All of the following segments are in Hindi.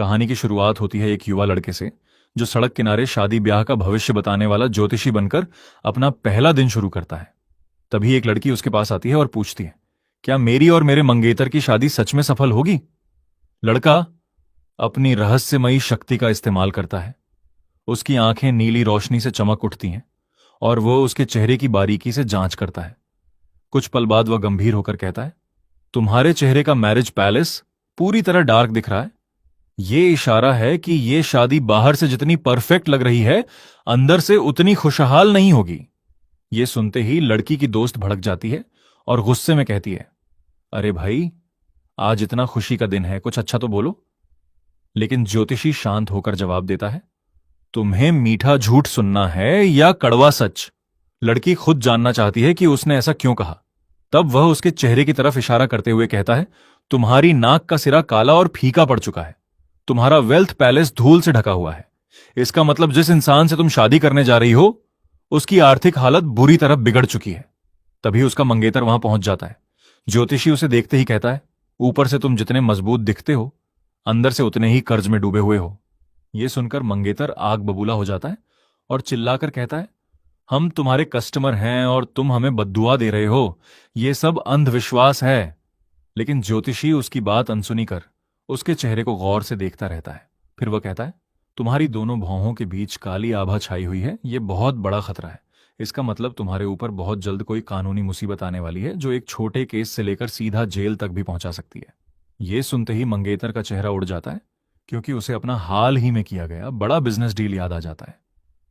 कहानी की शुरुआत होती है एक युवा लड़के से जो सड़क किनारे शादी ब्याह का भविष्य बताने वाला ज्योतिषी बनकर अपना पहला दिन शुरू करता है। तभी एक लड़की उसके पास आती है और पूछती है, क्या मेरी और मेरे मंगेतर की शादी सच में सफल होगी? लड़का अपनी रहस्यमयी शक्ति का इस्तेमाल करता है। उसकी आंखें नीली रोशनी से चमक उठती हैं और वो उसके चेहरे की बारीकी से जांच करता है। कुछ पल बाद वह गंभीर होकर कहता है, तुम्हारे चेहरे का मैरिज पैलेस पूरी तरह डार्क दिख रहा है। ये इशारा है कि ये शादी बाहर से जितनी परफेक्ट लग रही है, अंदर से उतनी खुशहाल नहीं होगी। ये सुनते ही लड़की की दोस्त भड़क जाती है और गुस्से में कहती है, अरे भाई, आज इतना खुशी का दिन है, कुछ अच्छा तो बोलो। लेकिन ज्योतिषी शांत होकर जवाब देता है, तुम्हें मीठा झूठ सुनना है या कड़वा सच? लड़की खुद जानना चाहती है कि उसने ऐसा क्यों कहा। तब वह उसके चेहरे की तरफ इशारा करते हुए कहता है, तुम्हारी नाक का सिरा काला और फीका पड़ चुका है। तुम्हारा वेल्थ पैलेस धूल से ढका हुआ है। इसका मतलब जिस इंसान से तुम शादी करने जा रही हो, उसकी आर्थिक हालत बुरी तरह बिगड़ चुकी है। तभी उसका मंगेतर वहां पहुंच जाता है। ज्योतिषी उसे देखते ही कहता है, ऊपर से तुम जितने मजबूत दिखते हो, अंदर से उतने ही कर्ज में डूबे हुए हो। यह सुनकर मंगेतर आग बबूला हो जाता है और चिल्लाकर कहता है, हम तुम्हारे कस्टमर हैं और तुम हमें बद्दुआ दे रहे हो। यह सब अंधविश्वास है। लेकिन ज्योतिषी उसकी बात अनसुनी कर उसके चेहरे को गौर से देखता रहता है। फिर वह कहता है, तुम्हारी दोनों भौहों के बीच काली आभा छाई हुई है। यह बहुत बड़ा खतरा है। इसका मतलब तुम्हारे ऊपर बहुत जल्द कोई कानूनी मुसीबत आने वाली है, जो एक छोटे केस से लेकर सीधा जेल तक भी पहुंचा सकती है। यह सुनते ही मंगेतर का चेहरा उड़ जाता है, क्योंकि उसे अपना हाल ही में किया गया बड़ा बिजनेस डील याद आ जाता है।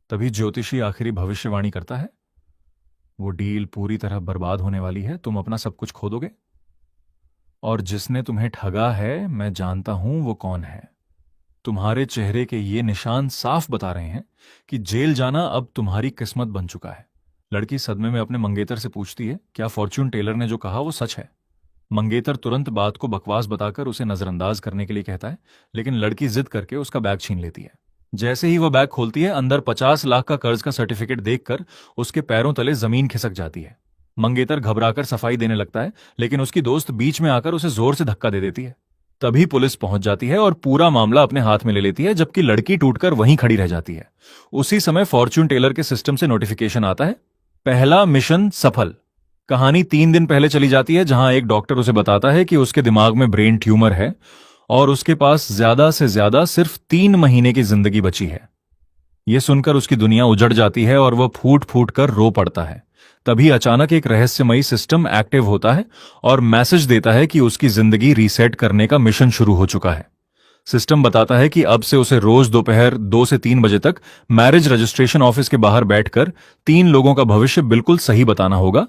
तभी ज्योतिषी आखिरी भविष्यवाणी करता है, वो डील पूरी तरह बर्बाद होने वाली है। तुम अपना सब कुछ खो दोगे, और जिसने तुम्हें ठगा है, मैं जानता हूं वो कौन है। तुम्हारे चेहरे के ये निशान साफ बता रहे हैं कि जेल जाना अब तुम्हारी किस्मत बन चुका है। लड़की सदमे में अपने मंगेतर से पूछती है, क्या फॉर्च्यून टेलर ने जो कहा वो सच है? मंगेतर तुरंत बात को बकवास बताकर उसे नजरअंदाज करने के लिए कहता है, लेकिन लड़की जिद करके उसका बैग छीन लेती है। जैसे ही वह बैग खोलती है, अंदर 50 लाख का कर्ज का सर्टिफिकेट देखकर उसके पैरों तले जमीन खिसक जाती है। मंगेतर घबराकर सफाई देने लगता है, लेकिन उसकी दोस्त बीच में आकर उसे जोर से धक्का दे देती है। तभी पुलिस पहुंच जाती है और पूरा मामला अपने हाथ में ले लेती है, जबकि लड़की टूटकर वहीं खड़ी रह जाती है। उसी समय फॉर्च्यून टेलर के सिस्टम से नोटिफिकेशन आता है, पहला मिशन सफल। कहानी 3 दिन पहले चली जाती है, जहां एक डॉक्टर उसे बताता है कि उसके दिमाग में ब्रेन ट्यूमर है और उसके पास ज्यादा से ज्यादा सिर्फ 3 महीने की जिंदगी बची है। यह सुनकर उसकी दुनिया उजड़ जाती है और वह फूट फूट कर रो पड़ता है। तभी अचानक एक रहस्यमयी सिस्टम एक्टिव होता है और मैसेज देता है कि उसकी जिंदगी रीसेट करने का मिशन शुरू हो चुका है। सिस्टम बताता है कि अब से उसे रोज दोपहर 2 से 3 बजे तक मैरिज रजिस्ट्रेशन ऑफिस के बाहर बैठकर 3 लोगों का भविष्य बिल्कुल सही बताना होगा,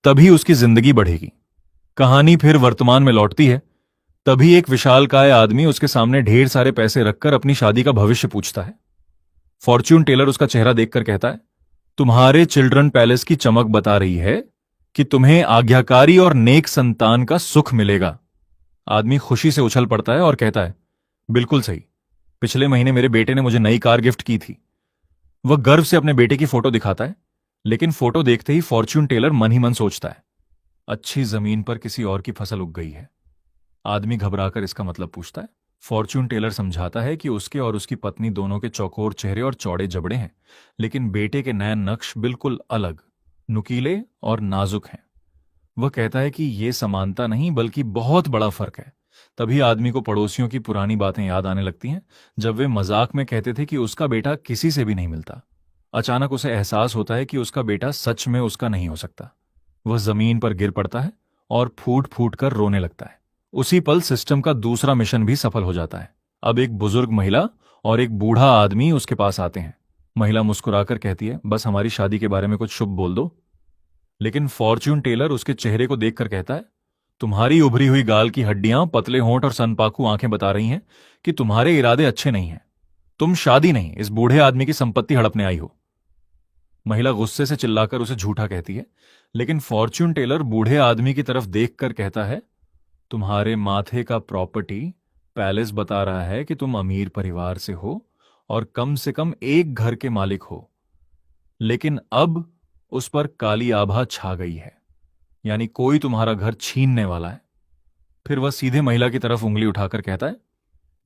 तभी उसकी जिंदगी बढ़ेगी। कहानी फिर वर्तमान में लौटती है। तभी एक विशालकाय आदमी उसके सामने ढेर सारे पैसे रखकर अपनी शादी का भविष्य पूछता है। फॉर्च्यून टेलर उसका चेहरा देखकर कहता है, तुम्हारे चिल्ड्रन पैलेस की चमक बता रही है कि तुम्हें आज्ञाकारी और नेक संतान का सुख मिलेगा। आदमी खुशी से उछल पड़ता है और कहता है, बिल्कुल सही। पिछले महीने मेरे बेटे ने मुझे नई कार गिफ्ट की थी। वह गर्व से अपने बेटे की फोटो दिखाता है, लेकिन फोटो देखते ही फॉर्च्यून टेलर मन ही मन सोचता है, अच्छी जमीन पर किसी और की फसल उग गई है। आदमी घबराकर इसका मतलब पूछता है। फॉर्च्यून टेलर समझाता है कि उसके और उसकी पत्नी दोनों के चौकोर चेहरे और चौड़े जबड़े हैं, लेकिन बेटे के नयन नक्श बिल्कुल अलग, नुकीले और नाजुक हैं। वह कहता है कि यह समानता नहीं बल्कि बहुत बड़ा फर्क है। तभी आदमी को पड़ोसियों की पुरानी बातें याद आने लगती हैं, जब वे मजाक में कहते थे कि उसका बेटा किसी से भी नहीं मिलता। अचानक उसे एहसास होता है कि उसका बेटा सच में उसका नहीं हो सकता। वह जमीन पर गिर पड़ता है और फूट फूट कर रोने लगता है। उसी पल सिस्टम का दूसरा मिशन भी सफल हो जाता है। अब एक बुजुर्ग महिला और एक बूढ़ा आदमी उसके पास आते हैं। महिला मुस्कुराकर कहती है, बस हमारी शादी के बारे में कुछ शुभ बोल दो। लेकिन फॉर्च्यून टेलर उसके चेहरे को देखकर कहता है, तुम्हारी उभरी हुई गाल की हड्डियां, पतले होंठ और सनपाकू आंखें बता रही हैं कि तुम्हारे इरादे अच्छे नहीं हैं। तुम शादी नहीं, इस बूढ़े आदमी की संपत्ति हड़पने आई हो। महिला गुस्से से चिल्लाकर उसे झूठा कहती है, लेकिन फॉर्च्यून टेलर बूढ़े आदमी की तरफ देखकर कहता है, तुम्हारे माथे का प्रॉपर्टी पैलेस बता रहा है कि तुम अमीर परिवार से हो और कम से कम एक घर के मालिक हो, लेकिन अब उस पर काली आभा छा गई है, यानी कोई तुम्हारा घर छीनने वाला है। फिर वह सीधे महिला की तरफ उंगली उठाकर कहता है,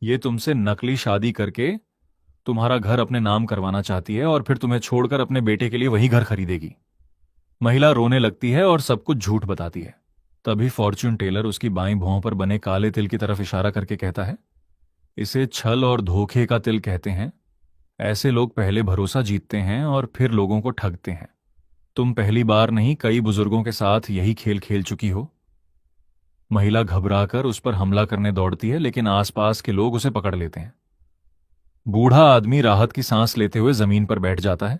ये तुमसे नकली शादी करके तुम्हारा घर अपने नाम करवाना चाहती है और फिर तुम्हें छोड़कर अपने बेटे के लिए वही घर खरीदेगी। महिला रोने लगती है और सब कुछ झूठ बताती है। तभी फॉर्च्यून टेलर उसकी बाईं भौं पर बने काले तिल की तरफ इशारा करके कहता है, इसे छल और धोखे का तिल कहते हैं। ऐसे लोग पहले भरोसा जीतते हैं और फिर लोगों को ठगते हैं। तुम पहली बार नहीं, कई बुजुर्गों के साथ यही खेल खेल चुकी हो। महिला घबराकर उस पर हमला करने दौड़ती है, लेकिन आसपास के लोग उसे पकड़ लेते हैं। बूढ़ा आदमी राहत की सांस लेते हुए जमीन पर बैठ जाता है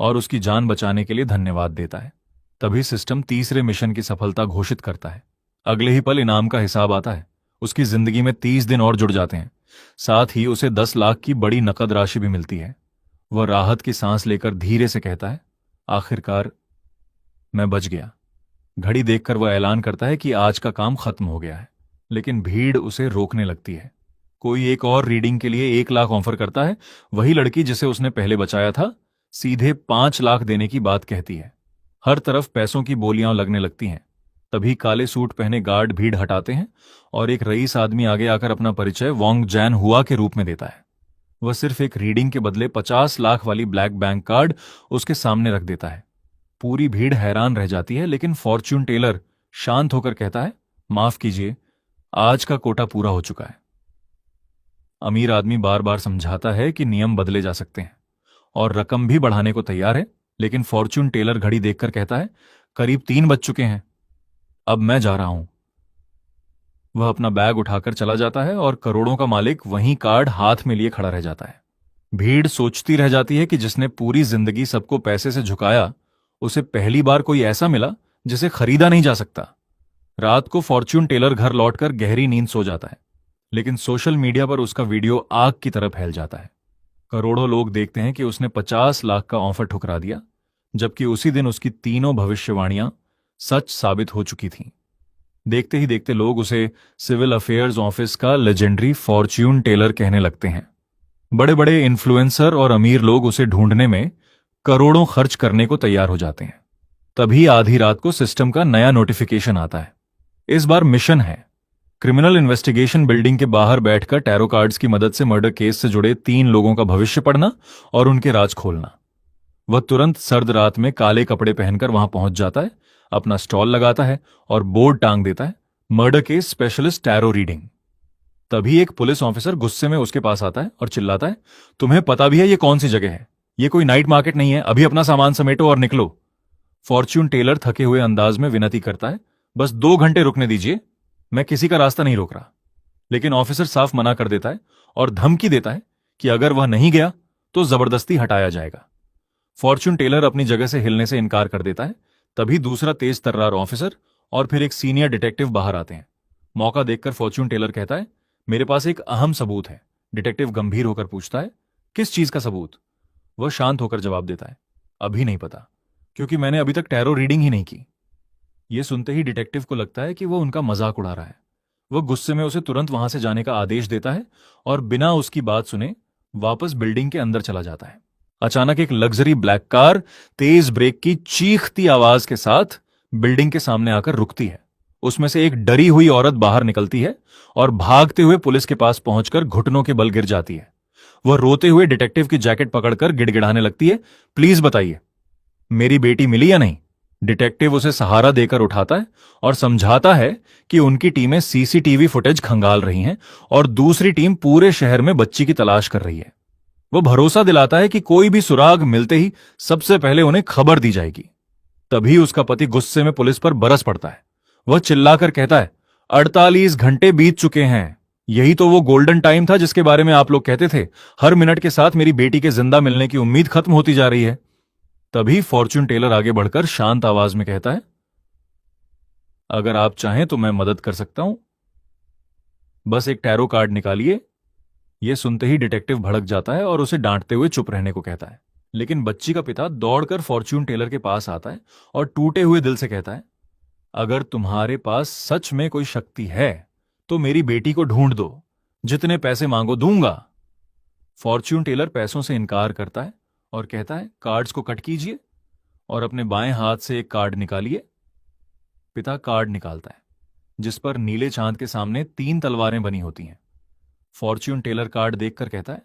और उसकी जान बचाने के लिए धन्यवाद देता है। तभी सिस्टम तीसरे मिशन की सफलता घोषित करता है। अगले ही पल इनाम का हिसाब आता है। उसकी जिंदगी में 30 दिन और जुड़ जाते हैं। साथ ही उसे 10 लाख की बड़ी नकद राशि भी मिलती है। वह राहत की सांस लेकर धीरे से कहता है, आखिरकार मैं बच गया। घड़ी देखकर वह ऐलान करता है कि आज का काम खत्म हो गया है, लेकिन भीड़ उसे रोकने लगती है। कोई एक और रीडिंग के लिए 1 लाख ऑफर करता है। वही लड़की जिसे उसने पहले बचाया था सीधे 5 लाख देने की बात कहती है। हर तरफ पैसों की बोलियां लगने लगती हैं। तभी काले सूट पहने गार्ड भीड़ हटाते हैं और एक रईस आदमी आगे आकर अपना परिचय वोंग जैन हुआ के रूप में देता है। वह सिर्फ एक रीडिंग के बदले 50 लाख वाली ब्लैक बैंक कार्ड उसके सामने रख देता है। पूरी भीड़ हैरान रह जाती है, लेकिन फॉर्च्यून टेलर शांत होकर कहता है, माफ कीजिए, आज का कोटा पूरा हो चुका है। अमीर आदमी बार बार समझाता है कि नियम बदले जा सकते हैं और रकम भी बढ़ाने को तैयार है, लेकिन फॉर्च्यून टेलर घड़ी देखकर कहता है, करीब 3 बज चुके हैं, अब मैं जा रहा हूं। वह अपना बैग उठाकर चला जाता है और करोड़ों का मालिक वहीं कार्ड हाथ में लिए खड़ा रह जाता है। भीड़ सोचती रह जाती है कि जिसने पूरी जिंदगी सबको पैसे से झुकाया, उसे पहली बार कोई ऐसा मिला जिसे खरीदा नहीं जा सकता। रात को फॉर्च्यून टेलर घर लौटकर गहरी नींद सो जाता है, लेकिन सोशल मीडिया पर उसका वीडियो आग की तरह फैल जाता है। करोड़ों लोग देखते हैं कि उसने 50 लाख का ऑफर ठुकरा दिया, जबकि उसी दिन उसकी तीनों भविष्यवाणियां सच साबित हो चुकी थीं। देखते ही देखते लोग उसे सिविल अफेयर्स ऑफिस का लेजेंडरी फॉर्च्यून टेलर कहने लगते हैं। बड़े बड़े इन्फ्लुएंसर और अमीर लोग उसे ढूंढने में करोड़ों खर्च करने को तैयार हो जाते हैं। तभी आधी रात को सिस्टम का नया नोटिफिकेशन आता है। इस बार मिशन है क्रिमिनल इन्वेस्टिगेशन बिल्डिंग के बाहर बैठकर टैरो कार्ड्स की मदद से मर्डर केस से जुड़े 3 लोगों का भविष्य पढ़ना और उनके राज खोलना। वह तुरंत सर्द रात में काले कपड़े पहनकर वहां पहुंच जाता है, अपना स्टॉल लगाता है और बोर्ड टांग देता है, murder case specialist tarot reading. तभी एक पुलिस ऑफिसर गुस्से में उसके पास आता है और चिल्लाता है, तुम्हें पता भी है ये कौन सी जगह है? ये कोई नाइट मार्केट नहीं है, अभी अपना सामान समेटो और निकलो। फॉर्च्यून टेलर थके हुए अंदाज में विनती करता है, बस 2 घंटे रुकने दीजिए, मैं किसी का रास्ता नहीं रोक रहा। लेकिन ऑफिसर साफ मना कर देता है और धमकी देता है कि अगर वह नहीं गया तो जबरदस्ती हटाया जाएगा। फॉर्च्यून टेलर अपनी जगह से हिलने से इनकार कर देता है। तभी दूसरा तेज तर्रार ऑफिसर और फिर एक सीनियर डिटेक्टिव बाहर आते हैं। मौका देखकर फॉर्च्यून टेलर कहता है, मेरे पास एक अहम सबूत है। डिटेक्टिव गंभीर होकर पूछता है, किस चीज का सबूत? वह शांत होकर जवाब देता है, अभी नहीं पता, क्योंकि मैंने अभी तक टैरो रीडिंग ही नहीं की। यह सुनते ही डिटेक्टिव को लगता है कि वह उनका मजाक उड़ा रहा है। वह गुस्से में उसे तुरंत वहां से जाने का आदेश देता है और बिना उसकी बात सुने वापस बिल्डिंग के अंदर चला जाता है। अचानक एक लग्जरी ब्लैक कार तेज ब्रेक की चीखती आवाज के साथ बिल्डिंग के सामने आकर रुकती है। उसमें से एक डरी हुई औरत बाहर निकलती है और भागते हुए पुलिस के पास पहुंचकर घुटनों के बल गिर जाती है। वह रोते हुए डिटेक्टिव की जैकेट पकड़कर गिड़गिड़ाने लगती है, प्लीज बताइए, मेरी बेटी मिली या नहीं? डिटेक्टिव उसे सहारा देकर उठाता है और समझाता है कि उनकी टीमें सीसीटीवी फुटेज खंगाल रही हैं और दूसरी टीम पूरे शहर में बच्ची की तलाश कर रही है। वह भरोसा दिलाता है कि कोई भी सुराग मिलते ही सबसे पहले उन्हें खबर दी जाएगी। तभी उसका पति गुस्से में पुलिस पर बरस पड़ता है। वह चिल्लाकर कहता है, 48 घंटे बीत चुके हैं, यही तो वो गोल्डन टाइम था जिसके बारे में आप लोग कहते थे। हर मिनट के साथ मेरी बेटी के जिंदा मिलने की उम्मीद खत्म होती जा रही है। तभी फॉर्च्यून टेलर आगे बढ़कर शांत आवाज में कहता है, अगर आप चाहें तो मैं मदद कर सकता हूं, बस एक टैरो कार्ड निकालिए। यह सुनते ही डिटेक्टिव भड़क जाता है और उसे डांटते हुए चुप रहने को कहता है। लेकिन बच्ची का पिता दौड़कर फॉर्च्यून टेलर के पास आता है और टूटे हुए दिल से कहता है, अगर तुम्हारे पास सच में कोई शक्ति है तो मेरी बेटी को ढूंढ दो, जितने पैसे मांगो दूंगा। फॉर्च्यून टेलर पैसों से इनकार करता है और कहता है, कार्ड्स को कट कीजिए और अपने बाएं हाथ से एक कार्ड निकालिए। पिता कार्ड निकालता है जिस पर नीले चांद के सामने 3 तलवारें बनी होती हैं। फॉर्च्यून टेलर कार्ड देखकर कहता है,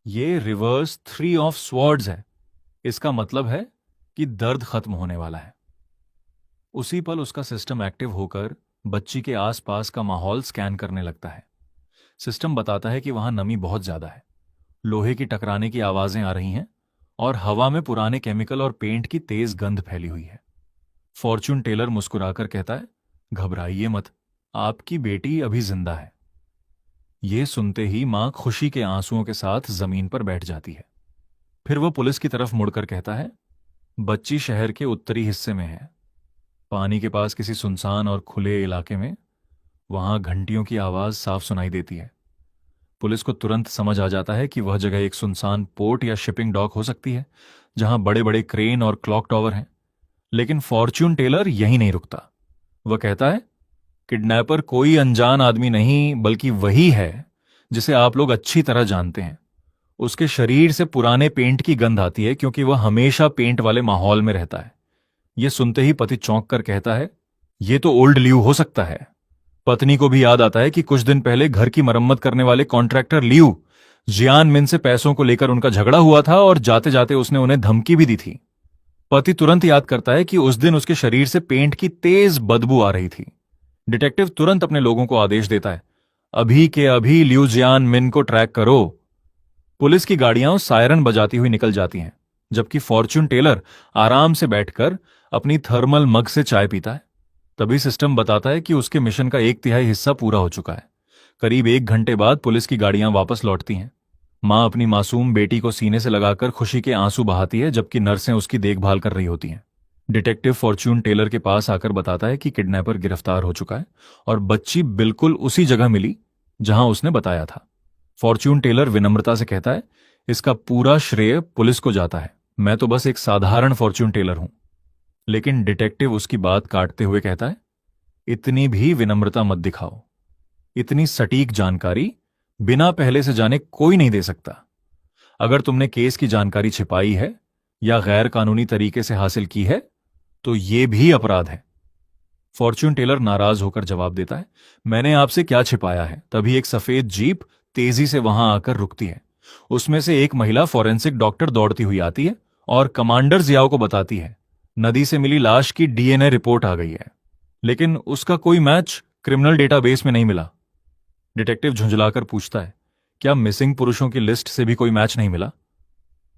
ये रिवर्स 3 ऑफ स्वॉर्ड्स है। इसका मतलब है कि दर्द खत्म होने वाला है। उसी पल उसका सिस्टम एक्टिव होकर बच्ची के आसपास का माहौल स्कैन करने लगता है। सिस्टम बताता है कि वहां नमी बहुत ज्यादा है, लोहे की टकराने की आवाजें आ रही हैं और हवा में पुराने केमिकल और पेंट की तेज गंध फैली हुई है। फॉर्च्यून टेलर मुस्कुराकर कहता है, घबराइए मत, आपकी बेटी अभी जिंदा है। ये सुनते ही मां खुशी के आंसुओं के साथ जमीन पर बैठ जाती है। फिर वह पुलिस की तरफ मुड़कर कहता है, बच्ची शहर के उत्तरी हिस्से में है, पानी के पास किसी सुनसान और खुले इलाके में। वहां घंटियों की आवाज साफ सुनाई देती है। पुलिस को तुरंत समझ आ जाता है कि वह जगह एक सुनसान पोर्ट या शिपिंग डॉक हो सकती है, जहां बड़े बड़े क्रेन और क्लॉक टॉवर हैं। लेकिन फॉर्च्यून टेलर यहीं नहीं रुकता। वह कहता है, किडनैपर कोई अनजान आदमी नहीं, बल्कि वही है जिसे आप लोग अच्छी तरह जानते हैं। उसके शरीर से पुराने पेंट की गंध आती है, क्योंकि वह हमेशा पेंट वाले माहौल में रहता है। यह सुनते ही पति चौंक कर कहता है, यह तो ओल्ड लियू हो सकता है। पत्नी को भी याद आता है कि कुछ दिन पहले घर की मरम्मत करने वाले कॉन्ट्रैक्टर लियू जियान मिन से पैसों को लेकर उनका झगड़ा हुआ था और जाते जाते उसने उन्हें धमकी भी दी थी। पति तुरंत याद करता है कि उस दिन उसके शरीर से पेंट की तेज बदबू आ रही थी। डिटेक्टिव तुरंत अपने लोगों को आदेश देता है, अभी के अभी लियू जियान मिन को ट्रैक करो। पुलिस की गाड़ियां सायरन बजाती हुई निकल जाती हैं, जबकि फॉर्च्यून टेलर आराम से बैठकर अपनी थर्मल मग से चाय पीता है। तभी सिस्टम बताता है कि उसके मिशन का 1/3 हिस्सा पूरा हो चुका है। करीब 1 घंटे बाद पुलिस की गाड़ियां वापस लौटती हैं। मां अपनी मासूम बेटी को सीने से लगाकर खुशी के आंसू बहाती है, जबकि नर्सें उसकी देखभाल कर रही होती हैं। डिटेक्टिव फॉर्च्यून टेलर के पास आकर बताता है कि किडनैपर गिरफ्तार हो चुका है और बच्ची बिल्कुल उसी जगह मिली जहां उसने बताया था। फॉर्च्यून टेलर विनम्रता से कहता है, इसका पूरा श्रेय पुलिस को जाता है, मैं तो बस एक साधारण फॉर्च्यून टेलर हूं। लेकिन डिटेक्टिव उसकी बात काटते हुए कहता है, इतनी भी विनम्रता मत दिखाओ। इतनी सटीक जानकारी बिना पहले से जाने कोई नहीं दे सकता। अगर तुमने केस की जानकारी छिपाई है या गैर कानूनी तरीके से हासिल की है, तो यह भी अपराध है। फॉर्च्यून टेलर नाराज होकर जवाब देता है, मैंने आपसे क्या छिपाया है। तभी एक सफेद जीप तेजी से वहां आकर रुकती है। उसमें से एक महिला फॉरेंसिक डॉक्टर दौड़ती हुई आती है और कमांडर जियाओ को बताती है, नदी से मिली लाश की डीएनए रिपोर्ट आ गई है, लेकिन उसका कोई मैच क्रिमिनल डेटाबेस में नहीं मिला। डिटेक्टिव झुंझलाकर पूछता है, क्या मिसिंग पुरुषों की लिस्ट से भी कोई मैच नहीं मिला?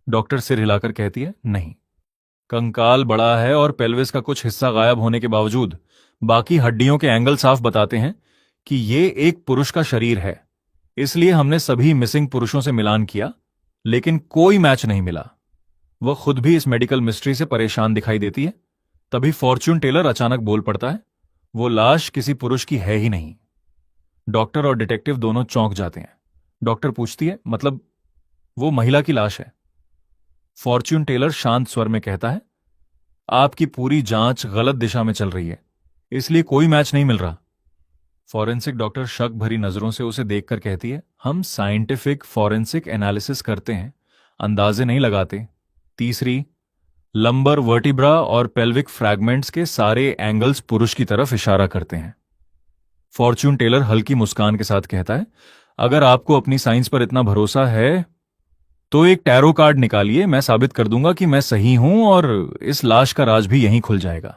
डॉक्टर सिर हिलाकर कहती है, नहीं। कंकाल बड़ा है और पेल्विस का कुछ हिस्सा गायब होने के बावजूद बाकी हड्डियों के एंगल साफ बताते हैं कि यह एक पुरुष का शरीर है। इसलिए हमने सभी मिसिंग पुरुषों से मिलान किया, लेकिन कोई मैच नहीं मिला। वह खुद भी इस मेडिकल मिस्ट्री से परेशान दिखाई देती है। तभी फॉर्च्यून टेलर अचानक बोल पड़ता है, वो लाश किसी पुरुष की है ही नहीं। डॉक्टर और डिटेक्टिव दोनों चौंक जाते हैं। डॉक्टर पूछती है, मतलब वो महिला की लाश है? फॉर्च्यून टेलर शांत स्वर में कहता है, आपकी पूरी जांच गलत दिशा में चल रही है, इसलिए कोई मैच नहीं मिल रहा। फॉरेंसिक डॉक्टर शक भरी नजरों से उसे देखकर कहती है, हम साइंटिफिक फॉरेंसिक एनालिसिस करते हैं, अंदाजे नहीं लगाते। तीसरी, लंबर वर्टिब्रा और पेल्विक फ्रैगमेंट्स के सारे एंगल्स पुरुष की तरफ इशारा करते हैं। फॉर्च्यून टेलर हल्की मुस्कान के साथ कहता है, अगर आपको अपनी साइंस पर इतना भरोसा है तो एक टैरो कार्ड निकालिए, मैं साबित कर दूंगा कि मैं सही हूं और इस लाश का राज भी यहीं खुल जाएगा।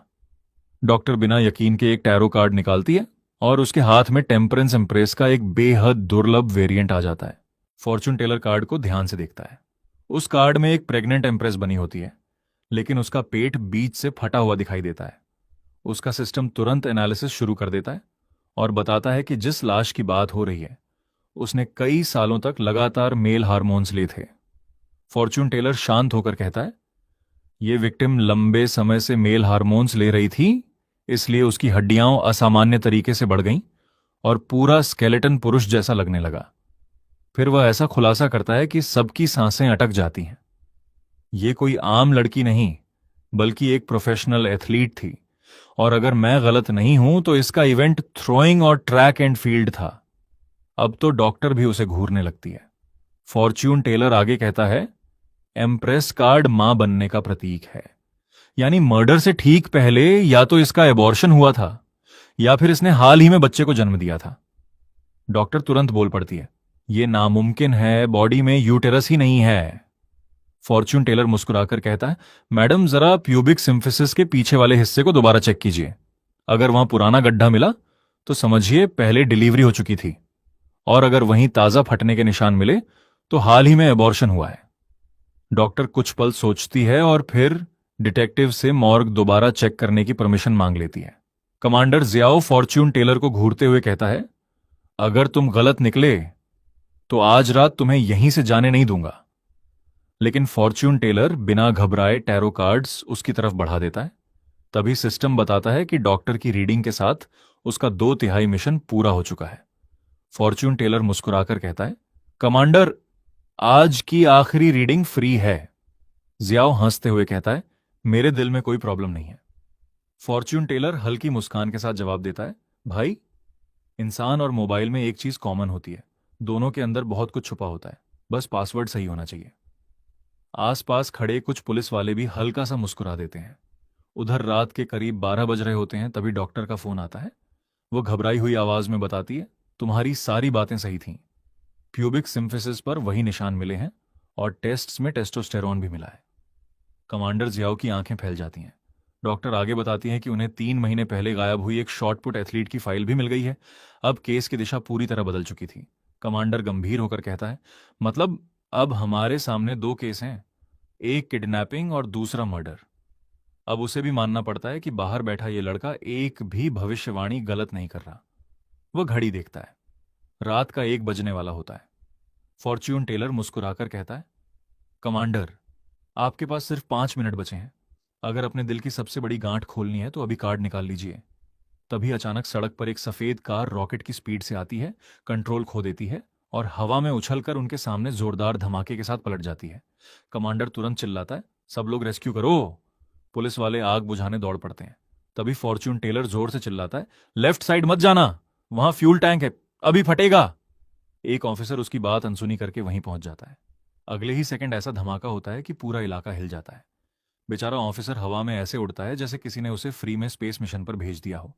डॉक्टर बिना यकीन के एक टैरो कार्ड निकालती है और उसके हाथ में टेम्परेंस इम्प्रेस का एक बेहद दुर्लभ वेरिएंट आ जाता है। फॉर्च्यून टेलर कार्ड को ध्यान से देखता है। उस कार्ड में एक प्रेग्नेंट एम्प्रेस बनी होती है, लेकिन उसका पेट बीच से फटा हुआ दिखाई देता है। उसका सिस्टम तुरंत एनालिसिस शुरू कर देता है और बताता है कि जिस लाश की बात हो रही है उसने कई सालों तक लगातार मेल हार्मोन्स लिए थे। फॉर्च्यून टेलर शांत होकर कहता है, यह विक्टिम लंबे समय से मेल हार्मोन्स ले रही थी, इसलिए उसकी हड्डियां असामान्य तरीके से बढ़ गईं और पूरा स्केलेटन पुरुष जैसा लगने लगा। फिर वह ऐसा खुलासा करता है कि सबकी सांसें अटक जाती हैं। यह कोई आम लड़की नहीं, बल्कि एक प्रोफेशनल एथलीट थी, और अगर मैं गलत नहीं हूं तो इसका इवेंट थ्रोइंग और ट्रैक एंड फील्ड था। अब तो डॉक्टर भी उसे घूरने लगती है। फॉर्च्यून टेलर आगे कहता है, एम्प्रेस कार्ड मां बनने का प्रतीक है, यानी मर्डर से ठीक पहले या तो इसका एबॉर्शन हुआ था, या फिर इसने हाल ही में बच्चे को जन्म दिया था। डॉक्टर तुरंत बोल पड़ती है, ये नामुमकिन है, बॉडी में यूटेरस ही नहीं है। फॉर्च्यून टेलर मुस्कुराकर कहता है, मैडम जरा प्यूबिक सिम्फिसिस के पीछे वाले हिस्से को दोबारा चेक कीजिए। अगर वहां पुराना गड्ढा मिला तो समझिए पहले डिलीवरी हो चुकी थी, और अगर वहीं ताजा फटने के निशान मिले तो हाल ही में एबॉर्शन हुआ है। डॉक्टर कुछ पल सोचती है और फिर डिटेक्टिव से मॉर्ग दोबारा चेक करने की परमिशन मांग लेती है। कमांडर जियाओ फॉर्च्यून टेलर को घूरते हुए कहता है, अगर तुम गलत निकले तो आज रात तुम्हें यहीं से जाने नहीं दूंगा। लेकिन फॉर्च्यून टेलर बिना घबराए टैरो कार्ड्स उसकी तरफ बढ़ा देता है। तभी सिस्टम बताता है कि डॉक्टर की रीडिंग के साथ उसका 2/3 मिशन पूरा हो चुका है। फॉर्च्यून टेलर मुस्कुराकर कहता है, कमांडर, आज की आखिरी रीडिंग फ्री है। जियाओ हंसते हुए कहता है, मेरे दिल में कोई प्रॉब्लम नहीं है। फॉर्च्यून टेलर हल्की मुस्कान के साथ जवाब देता है, भाई, इंसान और मोबाइल में एक चीज कॉमन होती है, दोनों के अंदर बहुत कुछ छुपा होता है, बस पासवर्ड सही होना चाहिए। आसपास खड़े कुछ पुलिस वाले भी हल्का सा मुस्कुरा देते हैं। उधर रात के करीब 12 बज रहे होते हैं, तभी डॉक्टर का फोन आता है। वो घबराई हुई आवाज में बताती है, तुम्हारी सारी बातें सही थीं। प्यूबिक सिम्फिसिस पर वही निशान मिले हैं और टेस्ट्स में टेस्टोस्टेरोन भी मिला है। कमांडर जियाओ की आंखें फैल जाती हैं। डॉक्टर आगे बताती हैं कि उन्हें 3 महीने पहले गायब हुई एक शॉटपुट एथलीट की फाइल भी मिल गई है। अब केस की दिशा पूरी तरह बदल चुकी थी। कमांडर गंभीर होकर कहता है, मतलब अब हमारे सामने 2 केस हैं, एक किडनैपिंग और दूसरा मर्डर। अब उसे भी मानना पड़ता है कि बाहर बैठा ये लड़का एक भी भविष्यवाणी गलत नहीं कर रहा। वह घड़ी देखता है। रात का 1 बजने वाला होता है। फॉर्च्यून टेलर मुस्कुराकर कहता है, कमांडर, आपके पास सिर्फ 5 मिनट बचे हैं। अगर अपने दिल की सबसे बड़ी गांठ खोलनी है तो अभी कार्ड निकाल लीजिए। तभी अचानक सड़क पर एक सफेद कार रॉकेट की स्पीड से आती है, कंट्रोल खो देती है और हवा में उछलकर उनके सामने जोरदार धमाके के साथ पलट जाती है। कमांडर तुरंत चिल्लाता है, सब लोग रेस्क्यू करो। पुलिस वाले आग बुझाने दौड़ पड़ते हैं। तभी फॉर्च्यून टेलर जोर से चिल्लाता है, लेफ्ट साइड मत जाना, वहां फ्यूल टैंक है, अभी फटेगा। एक ऑफिसर उसकी बात अनसुनी करके वहीं पहुंच जाता है। अगले ही सेकंड ऐसा धमाका होता है कि पूरा इलाका हिल जाता है। बेचारा ऑफिसर हवा में ऐसे उड़ता है जैसे किसी ने उसे फ्री में स्पेस मिशन पर भेज दिया हो।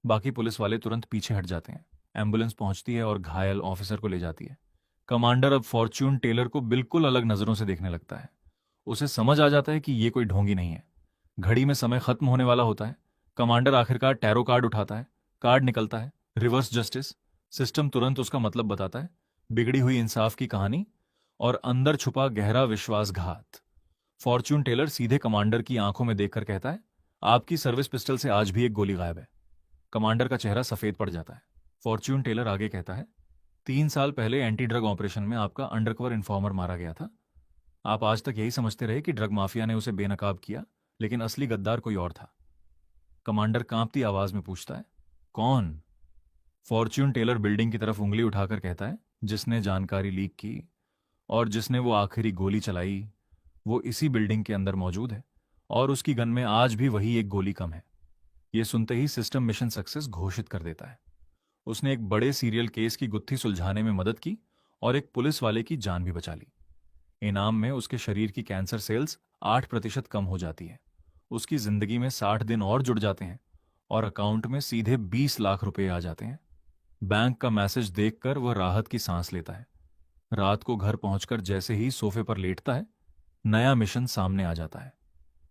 बाकी पुलिस वाले तुरंत पीछे हट जाते हैं। एम्बुलेंस पहुंचती है और घायल ऑफिसर को ले जाती है। कमांडर अब फॉर्च्यून टेलर को बिल्कुल अलग नजरों से देखने लगता है। उसे समझ आ जाता है कि ये कोई ढोंगी नहीं है। घड़ी में समय खत्म होने वाला होता है। कमांडर आखिरकार टैरो कार्ड उठाता है। कार्ड निकलता है, रिवर्स जस्टिस। सिस्टम तुरंत उसका मतलब बताता है, बिगड़ी हुई इंसाफ की कहानी और अंदर छुपा गहरा विश्वासघात। फॉर्च्यून टेलर सीधे कमांडर की आंखों में देखकर कहता है, आपकी सर्विस पिस्टल से आज भी एक गोली गायब है। कमांडर का चेहरा सफेद पड़ जाता है। फॉर्च्यून टेलर आगे कहता है, 3 साल पहले एंटी ड्रग ऑपरेशन में आपका अंडरकवर इन्फॉर्मर मारा गया था। आप आज तक यही समझते रहे कि ड्रग माफिया ने उसे बेनकाब किया, लेकिन असली गद्दार कोई और था। कमांडर कांपती आवाज में पूछता है, कौन? फॉर्च्यून टेलर बिल्डिंग की तरफ उंगली उठाकर कहता है, जिसने जानकारी लीक की और जिसने वो आखिरी गोली चलाई, वो इसी बिल्डिंग के अंदर मौजूद है और उसकी गन में आज भी वही एक गोली कम है। ये सुनते ही सिस्टम मिशन सक्सेस घोषित कर देता है। उसने एक बड़े सीरियल केस की गुत्थी सुलझाने में मदद की और एक पुलिस वाले की जान भी बचा ली। इनाम में उसके शरीर की कैंसर सेल्स 8% कम हो जाती है। उसकी जिंदगी में 60 दिन और जुड़ जाते हैं और अकाउंट में सीधे 20 लाख रुपए आ जाते हैं। बैंक का मैसेज देखकर वह राहत की सांस लेता है। रात को घर पहुंचकर जैसे ही सोफे पर लेटता है, नया मिशन सामने आ जाता है।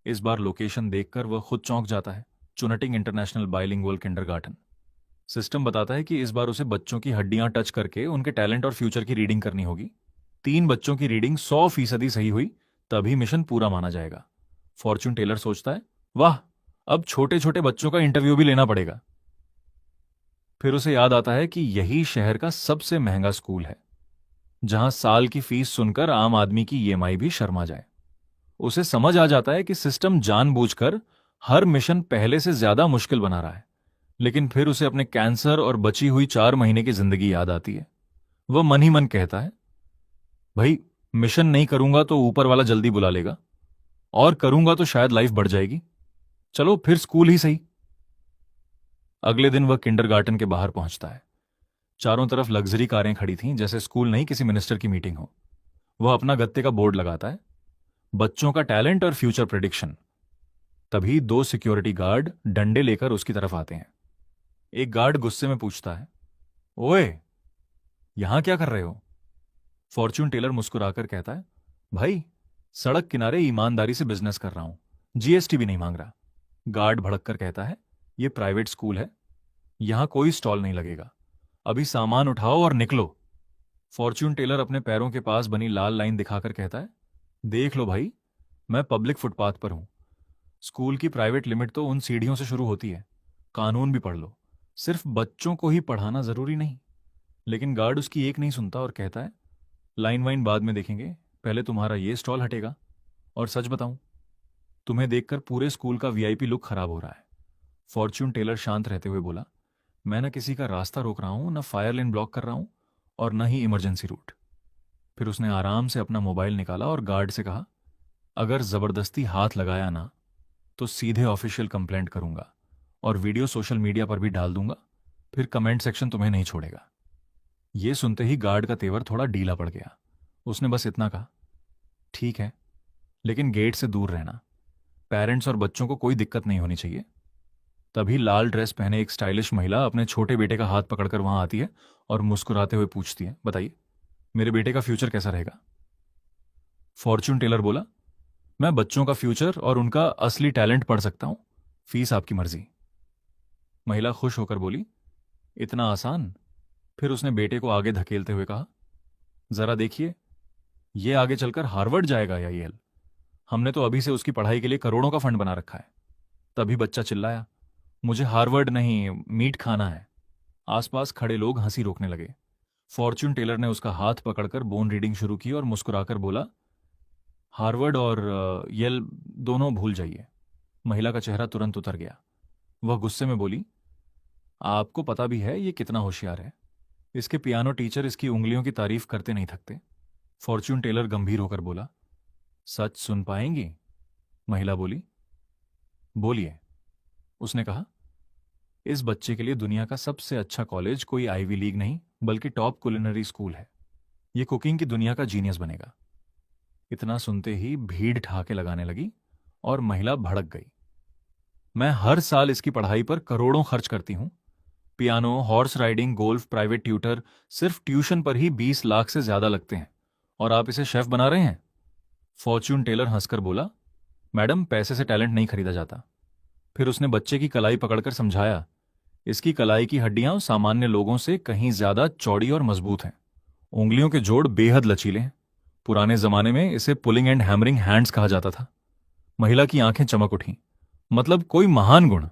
इस बार लोकेशन देखकर वह खुद चौंक जाता है, चुनटिंग इंटरनेशनल बाइलिंगुअल किंडरगार्टन। सिस्टम बताता है कि इस बार उसे बच्चों की हड्डियां टच करके उनके टैलेंट और फ्यूचर की रीडिंग करनी होगी। 3 बच्चों की रीडिंग 100% सही हुई, तभी मिशन पूरा माना जाएगा। फॉर्च्यून टेलर सोचता है, वाह, अब छोटे छोटे बच्चों का इंटरव्यू भी लेना पड़ेगा। फिर उसे याद आता है कि यही शहर का सबसे महंगा स्कूल है, जहां साल की फीस सुनकर आम आदमी की ईएमआई भी शर्मा जाए। उसे समझ आ जाता है कि सिस्टम जानबूझकर हर मिशन पहले से ज्यादा मुश्किल बना रहा है। लेकिन फिर उसे अपने कैंसर और बची हुई 4 महीने की जिंदगी याद आती है। वह मन ही मन कहता है, भाई, मिशन नहीं करूंगा तो ऊपर वाला जल्दी बुला लेगा, और करूंगा तो शायद लाइफ बढ़ जाएगी। चलो फिर स्कूल ही सही। अगले दिन वह किंडरगार्टन के बाहर पहुंचता है। चारों तरफ लग्जरी कारें खड़ी थीं, जैसे स्कूल नहीं किसी मिनिस्टर की मीटिंग हो। वह अपना गत्ते का बोर्ड लगाता है, बच्चों का टैलेंट और फ्यूचर प्रेडिक्शन। तभी 2 सिक्योरिटी गार्ड डंडे लेकर उसकी तरफ आते हैं। एक गार्ड गुस्से में पूछता है, ओए, यहां क्या कर रहे हो? फॉर्च्यून टेलर मुस्कुराकर कहता है, भाई सड़क किनारे ईमानदारी से बिजनेस कर रहा हूं, जीएसटी भी नहीं मांग रहा। गार्ड भड़क कर कहता है, ये प्राइवेट स्कूल है, यहां कोई स्टॉल नहीं लगेगा, अभी सामान उठाओ और निकलो। फॉर्च्यून टेलर अपने पैरों के पास बनी लाल लाइन दिखाकर कहता है, देख लो भाई, मैं पब्लिक फुटपाथ पर हूं। स्कूल की प्राइवेट लिमिट तो उन सीढ़ियों से शुरू होती है, कानून भी पढ़ लो, सिर्फ बच्चों को ही पढ़ाना जरूरी नहीं। लेकिन गार्ड उसकी एक नहीं सुनता और कहता है, लाइन वाइन बाद में देखेंगे, पहले तुम्हारा ये स्टॉल हटेगा। और सच बताऊं, तुम्हें देखकर पूरे स्कूल का वीआईपी लुक खराब हो रहा है। फॉर्च्यून टेलर शांत रहते हुए बोला, मैं न किसी का रास्ता रोक रहा हूं, न फायर लेन ब्लॉक कर रहा हूं, और न ही इमरजेंसी रूट। फिर उसने आराम से अपना मोबाइल निकाला और गार्ड से कहा, अगर जबरदस्ती हाथ लगाया ना तो सीधे ऑफिशियल कंप्लेंट करूंगा और वीडियो सोशल मीडिया पर भी डाल दूंगा, फिर कमेंट सेक्शन तुम्हें नहीं छोड़ेगा। यह सुनते ही गार्ड का तेवर थोड़ा ढीला पड़ गया। उसने बस इतना कहा, ठीक है, लेकिन गेट से दूर रहना, पेरेंट्स और बच्चों को कोई दिक्कत नहीं होनी चाहिए। तभी लाल ड्रेस पहने एक स्टाइलिश महिला अपने छोटे बेटे का हाथ पकड़कर वहां आती है और मुस्कुराते हुए पूछती है, बताइए मेरे बेटे का फ्यूचर कैसा रहेगा। फॉर्च्यून टेलर बोला, मैं बच्चों का फ्यूचर और उनका असली टैलेंट पढ़ सकता हूं, फीस आपकी मर्जी। महिला खुश होकर बोली, इतना आसान। फिर उसने बेटे को आगे धकेलते हुए कहा, जरा देखिए, ये आगे चलकर हार्वर्ड जाएगा या येल। हमने तो अभी से उसकी पढ़ाई के लिए करोड़ों का फंड बना रखा है। तभी बच्चा चिल्लाया, मुझे हार्वर्ड नहीं, मीट खाना है। आसपास खड़े लोग हंसी रोकने लगे। फॉर्च्यून टेलर ने उसका हाथ पकड़कर बोन रीडिंग शुरू की और मुस्कुराकर बोला, हार्वर्ड और येल दोनों भूल जाइए। महिला का चेहरा तुरंत उतर गया। वह गुस्से में बोली, आपको पता भी है ये कितना होशियार है, इसके पियानो टीचर इसकी उंगलियों की तारीफ करते नहीं थकते। फॉर्च्यून टेलर गंभीर होकर बोला, सच सुन पाएंगी? महिला बोली, बोलिए। उसने कहा, इस बच्चे के लिए दुनिया का सबसे अच्छा कॉलेज कोई आईवी लीग नहीं बल्कि टॉप कुलिनरी स्कूल है। ये कुकिंग की दुनिया का जीनियस बनेगा। इतना सुनते ही भीड़ ठहाके लगाने लगी और महिला भड़क गई। मैं हर साल इसकी पढ़ाई पर करोड़ों खर्च करती हूं, piano, horse riding, golf, private tutor, सिर्फ ट्यूशन पर ही 20 लाख से ज्यादा लगते हैं, और आप इसे शेफ बना रहे हैं। फॉर्च्यून टेलर हंसकर बोला, मैडम पैसे से टैलेंट नहीं खरीदा जाता। फिर उसने बच्चे की कलाई पकड़कर समझाया, इसकी कलाई की हड्डियां सामान्य लोगों से कहीं ज्यादा चौड़ी और मजबूत हैं। उंगलियों के जोड़ बेहद लचीले हैं। पुराने जमाने में इसे पुलिंग एंड हैमरिंग हैंड्स कहा जाता था। महिला की आंखें चमक उठीं। मतलब कोई महान गुण।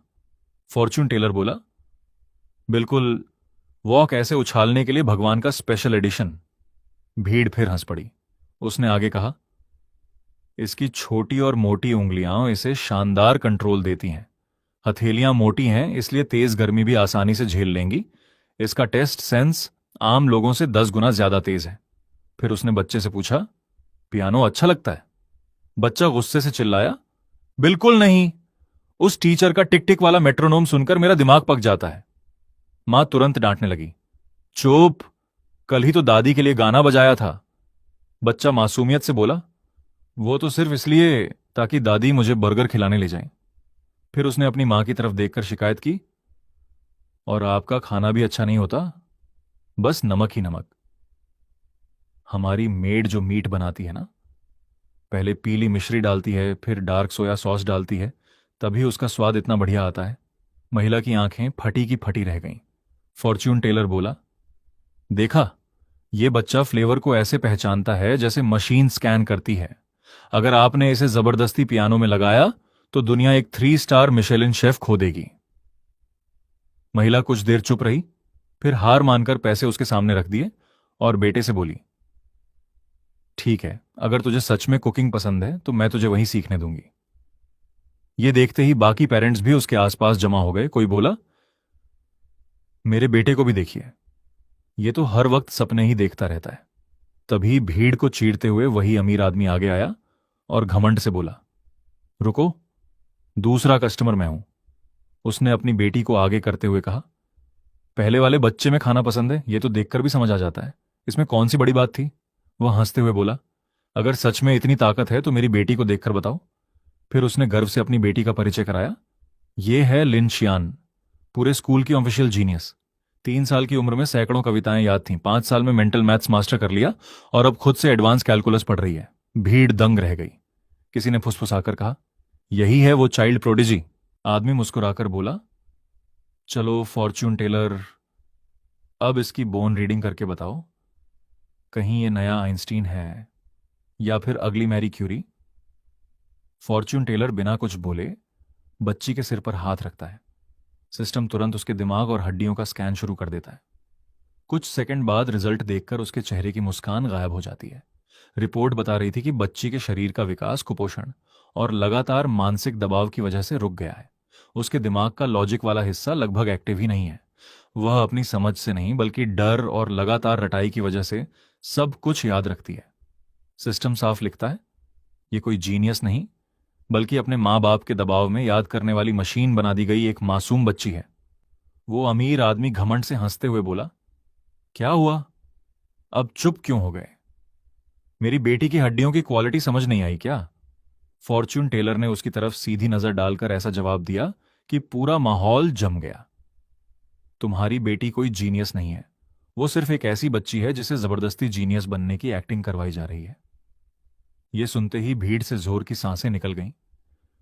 फॉर्च्यून टेलर बोला, बिल्कुल, वॉक ऐसे उछालने के लिए भगवान का स्पेशल एडिशन। भीड़ फिर हंस पड़ी। उसने आगे कहा, इसकी छोटी और मोटी उंगलियां इसे शानदार कंट्रोल देती हैं। हथेलियां मोटी हैं इसलिए तेज गर्मी भी आसानी से झेल लेंगी। इसका टेस्ट सेंस आम लोगों से 10 गुना ज्यादा तेज है। फिर उसने बच्चे से पूछा, पियानो अच्छा लगता है? बच्चा गुस्से से चिल्लाया, बिल्कुल नहीं, उस टीचर का टिक टिक वाला मेट्रोनोम सुनकर मेरा दिमाग पक जाता है। मां तुरंत डांटने लगी, चुप, कल ही तो दादी के लिए गाना बजाया था। बच्चा मासूमियत से बोला, वो तो सिर्फ इसलिए ताकि दादी मुझे बर्गर खिलाने ले जाएं। फिर उसने अपनी मां की तरफ देखकर शिकायत की, और आपका खाना भी अच्छा नहीं होता, बस नमक ही नमक। हमारी मेड जो मीट बनाती है ना, पहले पीली मिश्री डालती है, फिर डार्क सोया सॉस डालती है, तभी उसका स्वाद इतना बढ़िया आता है। महिला की आंखें फटी की फटी रह गईं। फॉर्च्यून टेलर बोला, देखा, यह बच्चा फ्लेवर को ऐसे पहचानता है जैसे मशीन स्कैन करती है। अगर आपने इसे जबरदस्ती पियानो में लगाया तो दुनिया एक 3 स्टार मिशेलिन शेफ खो देगी। महिला कुछ देर चुप रही, फिर हार मानकर पैसे उसके सामने रख दिए और बेटे से बोली, ठीक है, अगर तुझे सच में कुकिंग पसंद है तो मैं तुझे वहीं सीखने दूंगी। ये देखते ही बाकी पेरेंट्स भी उसके आसपास जमा हो गए। कोई बोला, मेरे बेटे को भी देखिए, ये तो हर वक्त सपने ही देखता रहता है। तभी भीड़ को चीरते हुए वही अमीर आदमी आगे आया और घमंड से बोला, रुको, दूसरा कस्टमर मैं हूं। उसने अपनी बेटी को आगे करते हुए कहा, पहले वाले बच्चे में खाना पसंद है, ये तो देखकर भी समझ आ जाता है, इसमें कौन सी बड़ी बात थी। वह हंसते हुए बोला, अगर सच में इतनी ताकत है तो मेरी बेटी को देखकर बताओ। फिर उसने गर्व से अपनी बेटी का परिचय कराया, यह है लिन शियान, पूरे स्कूल की ऑफिशियल जीनियस। 3 साल की उम्र में सैकड़ों कविताएं याद थीं, 5 साल में मेंटल मैथ्स मास्टर कर लिया और अब खुद से एडवांस कैलकुलस पढ़ रही है। भीड़ दंग रह गई। किसी ने फुसफुसाकर कहा, यही है वो चाइल्ड प्रोडिजी। आदमी मुस्कुराकर बोला, चलो फॉर्च्यून टेलर, अब इसकी बोन रीडिंग करके बताओ, कहीं ये नया आइंस्टीन है या फिर अगली मैरी क्यूरी। फॉर्च्यून टेलर बिना कुछ बोले बच्ची के सिर पर हाथ रखता है। सिस्टम तुरंत उसके दिमाग और हड्डियों का स्कैन शुरू कर देता है। कुछ सेकंड बाद रिजल्ट देखकर उसके चेहरे की मुस्कान गायब हो जाती है। रिपोर्ट बता रही थी कि बच्ची के शरीर का विकास कुपोषण और लगातार मानसिक दबाव की वजह से रुक गया है। उसके दिमाग का लॉजिक वाला हिस्सा लगभग एक्टिव ही नहीं है। वह अपनी समझ से नहीं बल्कि डर और लगातार रटाई की वजह से सब कुछ याद रखती है। सिस्टम साफ लिखता है, ये कोई जीनियस नहीं बल्कि अपने माँ बाप के दबाव में याद करने वाली मशीन बना दी गई एक मासूम बच्ची है। वो अमीर आदमी घमंड से हंसते हुए बोला, क्या हुआ, अब चुप क्यों हो गए? मेरी बेटी की हड्डियों की क्वालिटी समझ नहीं आई क्या? फॉर्च्यून टेलर ने उसकी तरफ सीधी नजर डालकर ऐसा जवाब दिया कि पूरा माहौल जम गया। तुम्हारी बेटी कोई जीनियस नहीं है, वो सिर्फ एक ऐसी बच्ची है जिसे जबरदस्ती जीनियस बनने की एक्टिंग करवाई जा रही है। यह सुनते ही भीड़ से जोर की सांसें निकल गईं।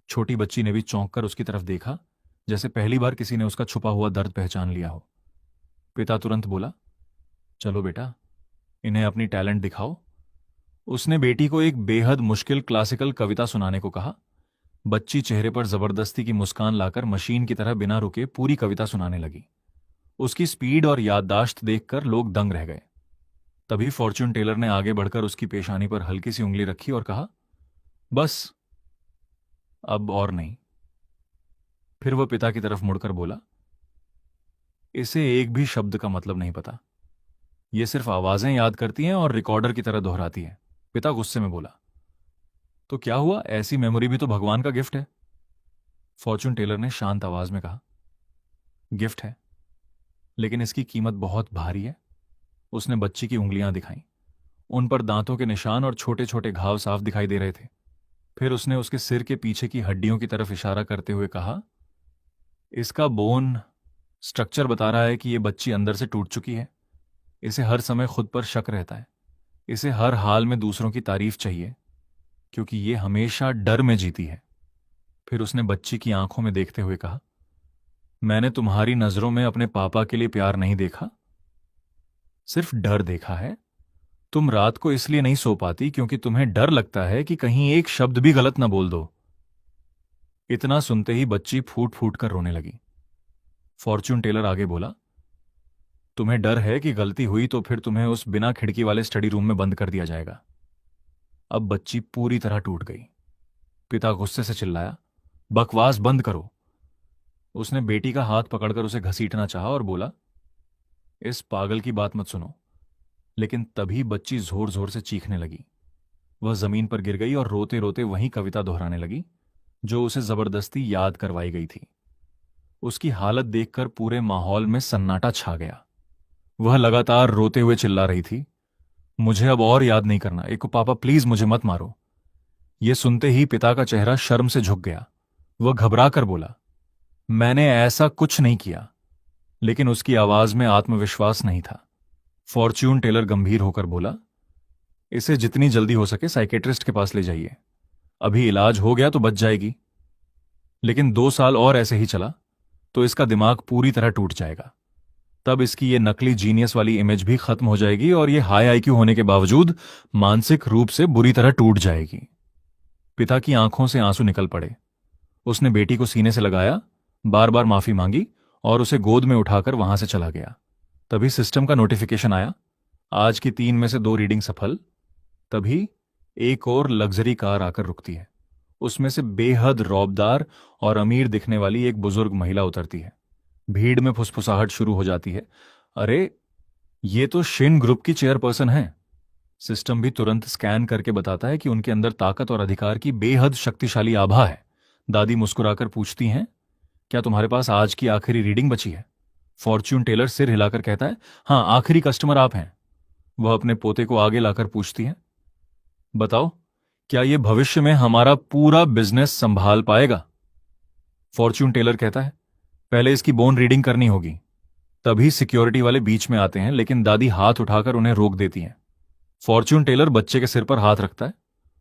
छोटी बच्ची ने भी चौंक कर उसकी तरफ देखा, जैसे पहली बार किसी ने उसका छुपा हुआ दर्द पहचान लिया हो। पिता तुरंत बोला, चलो बेटा, इन्हें अपनी टैलेंट दिखाओ। उसने बेटी को एक बेहद मुश्किल क्लासिकल कविता सुनाने को कहा। बच्ची चेहरे पर जबरदस्ती की मुस्कान लाकर मशीन की तरह बिना रुके पूरी कविता सुनाने लगी। उसकी स्पीड और याददाश्त देखकर लोग दंग रह गए। तभी फॉर्च्यून टेलर ने आगे बढ़कर उसकी पेशानी पर हल्की सी उंगली रखी और कहा, बस अब और नहीं। फिर वह पिता की तरफ मुड़कर बोला, इसे एक भी शब्द का मतलब नहीं पता, यह सिर्फ आवाजें याद करती हैं और रिकॉर्डर की तरह दोहराती है। पिता गुस्से में बोला, तो क्या हुआ, ऐसी मेमोरी भी तो भगवान का गिफ्ट है। फॉर्च्यून टेलर ने शांत आवाज में कहा, गिफ्ट है, लेकिन इसकी कीमत बहुत भारी है। उसने बच्ची की उंगलियां दिखाईं। उन पर दांतों के निशान और छोटे छोटे घाव साफ दिखाई दे रहे थे। फिर उसने उसके सिर के पीछे की हड्डियों की तरफ इशारा करते हुए कहा, इसका बोन स्ट्रक्चर बता रहा है कि यह बच्ची अंदर से टूट चुकी है। इसे हर समय खुद पर शक रहता है। इसे हर हाल में दूसरों की तारीफ चाहिए, क्योंकि यह हमेशा डर में जीती है। फिर उसने बच्ची की आंखों में देखते हुए कहा, मैंने तुम्हारी नजरों में अपने पापा के लिए प्यार नहीं देखा, सिर्फ डर देखा है। तुम रात को इसलिए नहीं सो पाती क्योंकि तुम्हें डर लगता है कि कहीं एक शब्द भी गलत ना बोल दो। इतना सुनते ही बच्ची फूट फूट कर रोने लगी। फॉर्च्यून टेलर आगे बोला, तुम्हें डर है कि गलती हुई तो फिर तुम्हें उस बिना खिड़की वाले स्टडी रूम में बंद कर दिया जाएगा। अब बच्ची पूरी तरह टूट गई। पिता गुस्से से चिल्लाया, बकवास बंद करो। उसने बेटी का हाथ पकड़कर उसे घसीटना चाहा और बोला, इस पागल की बात मत सुनो। लेकिन तभी बच्ची जोर जोर से चीखने लगी। वह जमीन पर गिर गई और रोते रोते वही कविता दोहराने लगी जो उसे जबरदस्ती याद करवाई गई थी। उसकी हालत देखकर पूरे माहौल में सन्नाटा छा गया। वह लगातार रोते हुए चिल्ला रही थी, मुझे अब और याद नहीं करना, एको पापा प्लीज मुझे मत मारो। यह सुनते ही पिता का चेहरा शर्म से झुक गया। वह घबरा कर बोला, मैंने ऐसा कुछ नहीं किया। लेकिन उसकी आवाज में आत्मविश्वास नहीं था। फॉर्च्यून टेलर गंभीर होकर बोला, इसे जितनी जल्दी हो सके साइकेट्रिस्ट के पास ले जाइए। अभी इलाज हो गया तो बच जाएगी, लेकिन 2 साल और ऐसे ही चला तो इसका दिमाग पूरी तरह टूट जाएगा। तब इसकी ये नकली जीनियस वाली इमेज भी खत्म हो जाएगी और ये हाई आईक्यू होने के बावजूद मानसिक रूप से बुरी तरह टूट जाएगी। पिता की आंखों से आंसू निकल पड़े। उसने बेटी को सीने से लगाया, बार बार माफी मांगी और उसे गोद में उठाकर वहां से चला गया। तभी सिस्टम का नोटिफिकेशन आया, आज की 3 में से 2 रीडिंग सफल। तभी एक और लग्जरी कार आकर रुकती है। उसमें से बेहद रौबदार और अमीर दिखने वाली एक बुजुर्ग महिला उतरती है। भीड़ में फुसफुसाहट शुरू हो जाती है, अरे ये तो शिन ग्रुप की चेयरपर्सन है। सिस्टम भी तुरंत स्कैन करके बताता है कि उनके अंदर ताकत और अधिकार की बेहद शक्तिशाली आभा है। दादी मुस्कुराकर पूछती हैं, क्या तुम्हारे पास आज की आखिरी रीडिंग बची है? फॉर्च्यून टेलर सिर हिलाकर कहता है, हां, आखिरी कस्टमर आप हैं। वह अपने पोते को आगे लाकर पूछती है, बताओ क्या यह भविष्य में हमारा पूरा बिजनेस संभाल पाएगा? फॉर्च्यून टेलर कहता है, पहले इसकी बोन रीडिंग करनी होगी। तभी सिक्योरिटी वाले बीच में आते हैं, लेकिन दादी हाथ उठाकर उन्हें रोक देती हैं। फॉर्च्यून टेलर बच्चे के सिर पर हाथ रखता है,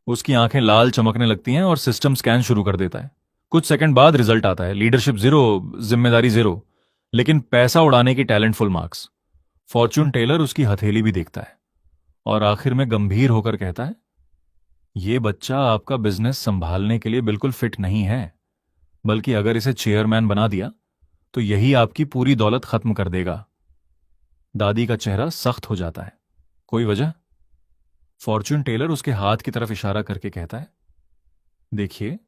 उसकी आंखें लाल चमकने लगती हैं और सिस्टम स्कैन शुरू कर देता है। कुछ सेकंड बाद रिजल्ट आता है, लीडरशिप 0, जिम्मेदारी 0, लेकिन पैसा उड़ाने की talent full marks. Fortune teller उसकी हथेली भी देखता है और आखिर में गंभीर होकर कहता है, ये बच्चा आपका बिजनेस संभालने के लिए बिल्कुल फिट नहीं है, बल्कि अगर इसे चेयरमैन बना दिया तो यही आपकी पूरी दौलत खत्म कर देगा। दादी का चेहरा सख्त हो जाता है। कोई वजह? फॉर्च्यून टेलर उसके हाथ की तरफ इशारा करके कहता है, देखिए,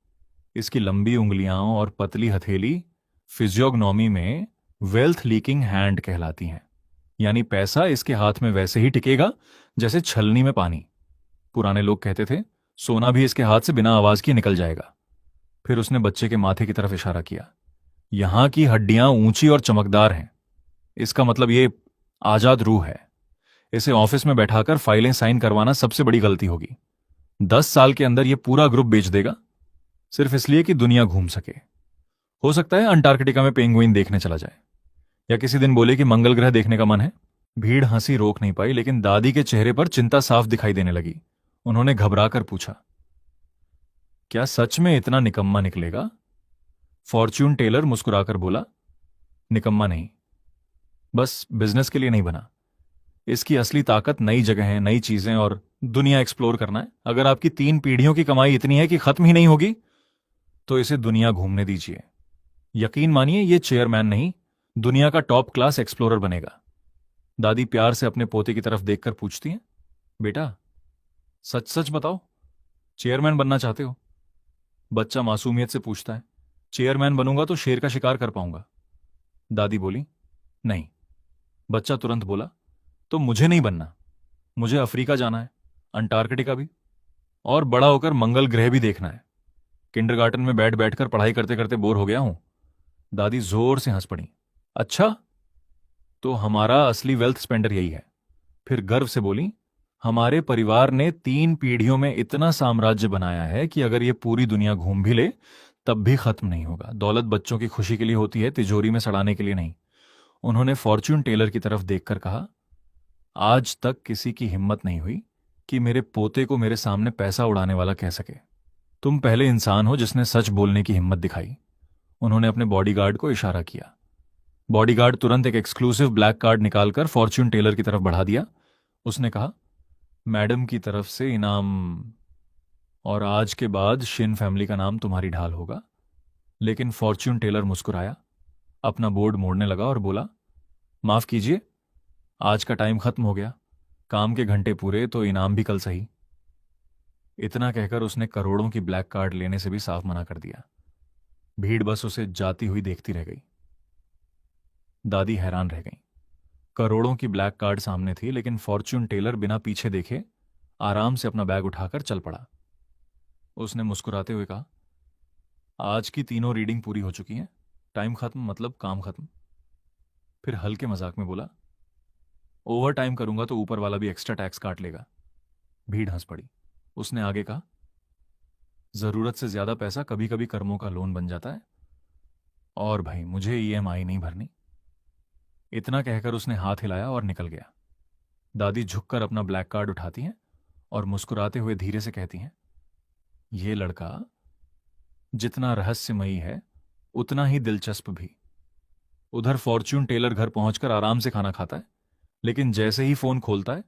इसकी लंबी उंगलियां और पतली हथेली फिजियोग्नॉमी में वेल्थ लीकिंग हैंड कहलाती हैं। यानी पैसा इसके हाथ में वैसे ही टिकेगा जैसे छलनी में पानी। पुराने लोग कहते थे, सोना भी इसके हाथ से बिना आवाज किए निकल जाएगा। फिर उसने बच्चे के माथे की तरफ इशारा किया। यहां की हड्डियां ऊंची और चमकदार हैं। इसका मतलब ये आजाद रूह है। इसे ऑफिस में बैठाकर फाइलें साइन करवाना सबसे बड़ी गलती होगी। 10 साल के अंदर ये पूरा ग्रुप बेच देगा, सिर्फ इसलिए कि दुनिया घूम सके। हो सकता है अंटार्कटिका में पेंगुइन देखने चला जाए, या किसी दिन बोले कि मंगल ग्रह देखने का मन है। भीड़ हंसी रोक नहीं पाई, लेकिन दादी के चेहरे पर चिंता साफ दिखाई देने लगी। उन्होंने घबराकर पूछा, क्या सच में इतना निकम्मा निकलेगा? फॉर्च्यून टेलर मुस्कुराकर बोला, निकम्मा नहीं, बस बिजनेस के लिए नहीं बना। इसकी असली ताकत नई जगहें, नई चीजें और दुनिया एक्सप्लोर करना है। अगर आपकी 3 पीढ़ियों की कमाई इतनी है कि खत्म ही नहीं होगी, तो इसे दुनिया घूमने दीजिए। यकीन मानिए, ये चेयरमैन नहीं, दुनिया का टॉप क्लास एक्सप्लोरर बनेगा। दादी प्यार से अपने पोते की तरफ देखकर पूछती हैं, बेटा, सच सच बताओ, चेयरमैन बनना चाहते हो? बच्चा मासूमियत से पूछता है, चेयरमैन बनूंगा तो शेर का शिकार कर पाऊंगा। दादी बोली, नहीं। बच्चा तुरंत बोला, तो मुझे नहीं बनना। मुझे अफ्रीका जाना है, अंटार्कटिका भी, और बड़ा होकर मंगल ग्रह भी देखना है। किंडरगार्टन में बैठ बैठकर पढ़ाई करते करते बोर हो गया हूं। दादी जोर से हंस पड़ी। अच्छा, तो हमारा असली वेल्थ स्पेंडर यही है। फिर गर्व से बोली, हमारे परिवार ने 3 पीढ़ियों में इतना साम्राज्य बनाया है कि अगर ये पूरी दुनिया घूम भी ले तब भी खत्म नहीं होगा। दौलत बच्चों की खुशी के लिए होती है, तिजोरी में सड़ाने के लिए नहीं। उन्होंने फॉर्च्यून टेलर की तरफ देखकर कहा, आज तक किसी की हिम्मत नहीं हुई कि मेरे पोते को मेरे सामने पैसा उड़ाने वाला कह सके। तुम पहले इंसान हो जिसने सच बोलने की हिम्मत दिखाई। उन्होंने अपने बॉडीगार्ड को इशारा किया। बॉडीगार्ड तुरंत एक एक्सक्लूसिव ब्लैक कार्ड निकालकर फॉर्च्यून टेलर की तरफ बढ़ा दिया। उसने कहा, मैडम की तरफ से इनाम, और आज के बाद शिन फैमिली का नाम तुम्हारी ढाल होगा। लेकिन फॉर्च्यून टेलर मुस्कुराया, अपना बोर्ड मोड़ने लगा और बोला, माफ कीजिए, आज का टाइम खत्म हो गया। काम के घंटे पूरे तो इनाम भी कल सही। इतना कहकर उसने करोड़ों की ब्लैक कार्ड लेने से भी साफ मना कर दिया। भीड़ बस उसे जाती हुई देखती रह गई। दादी हैरान रह गई। करोड़ों की ब्लैक कार्ड सामने थी, लेकिन फॉर्च्यून टेलर बिना पीछे देखे आराम से अपना बैग उठाकर चल पड़ा। उसने मुस्कुराते हुए कहा, आज की तीनों रीडिंग पूरी हो चुकी हैं, टाइम खत्म मतलब काम खत्म। फिर हल्के मजाक में बोला, ओवर टाइम करूंगा तो ऊपर वाला भी एक्स्ट्रा टैक्स काट लेगा। भीड़ हंस पड़ी। उसने आगे कहा, जरूरत से ज्यादा पैसा कभी कभी कर्मों का लोन बन जाता है, और भाई मुझे ईएमआई नहीं भरनी। इतना कहकर उसने हाथ हिलाया और निकल गया। दादी झुककर अपना ब्लैक कार्ड उठाती हैं और मुस्कुराते हुए धीरे से कहती हैं, ये लड़का जितना रहस्यमयी है उतना ही दिलचस्प भी। उधर फॉर्च्यून टेलर घर पहुंचकर आराम से खाना खाता है, लेकिन जैसे ही फोन खोलता है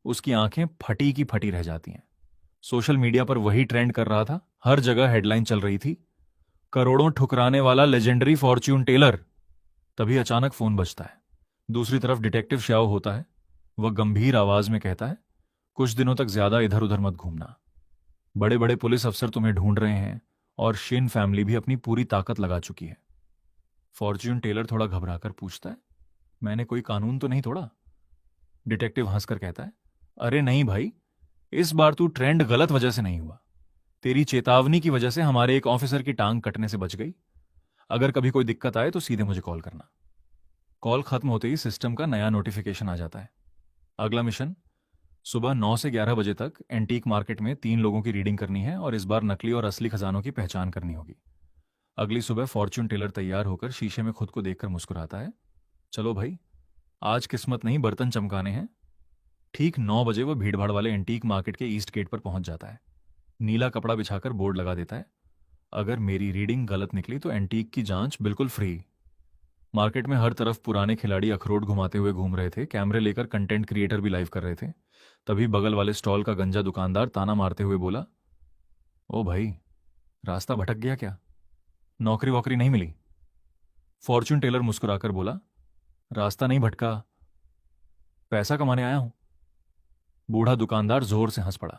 उसकी आंखें फटी की फटी रह जाती हैं। सोशल मीडिया पर वही ट्रेंड कर रहा था, हर जगह हेडलाइन चल रही थी, करोड़ों ठुकराने वाला लेजेंडरी फॉर्च्यून टेलर। तभी अचानक फोन बजता है। दूसरी तरफ डिटेक्टिव श्याओ होता है। वह गंभीर आवाज में कहता है, कुछ दिनों तक ज्यादा इधर उधर मत घूमना। बड़े बड़े पुलिस अफसर तुम्हें ढूंढ रहे हैं और शिन फैमिली भी अपनी पूरी ताकत लगा चुकी है। फॉर्च्यून टेलर थोड़ा घबराकर पूछता है, मैंने कोई कानून तो नहीं तोड़ा? डिटेक्टिव हंसकर कहता है, अरे नहीं भाई, इस बार तू ट्रेंड गलत वजह से नहीं हुआ। तेरी चेतावनी की वजह से हमारे एक ऑफिसर की टांग कटने से बच गई। अगर कभी कोई दिक्कत आए तो सीधे मुझे कॉल करना। कॉल खत्म होते ही सिस्टम का नया नोटिफिकेशन आ जाता है। अगला मिशन, सुबह 9 से 11 बजे तक एंटीक मार्केट में 3 लोगों की रीडिंग करनी है, और इस बार नकली और असली खजानों की पहचान करनी होगी। अगली सुबह फॉर्च्यून टेलर तैयार होकर शीशे में खुद को देखकर मुस्कुराता है, चलो भाई, आज किस्मत नहीं बर्तन चमकाने हैं। ठीक 9 बजे वह भीड़भाड़ वाले एंटीक मार्केट के ईस्ट गेट पर पहुंच जाता है। नीला कपड़ा बिछाकर बोर्ड लगा देता है, अगर मेरी रीडिंग गलत निकली तो एंटीक की जांच बिल्कुल फ्री। मार्केट में हर तरफ पुराने खिलाड़ी अखरोट घुमाते हुए घूम रहे थे, कैमरे लेकर कंटेंट क्रिएटर भी लाइव कर रहे थे। तभी बगल वाले स्टॉल का गंजा दुकानदार ताना मारते हुए बोला, ओ भाई, रास्ता भटक गया क्या? नौकरी वोकरी नहीं मिली? फॉर्च्यून टेलर मुस्कुराकर बोला, रास्ता नहीं भटका, पैसा कमाने आया हूं। बूढ़ा दुकानदार जोर से हंस पड़ा।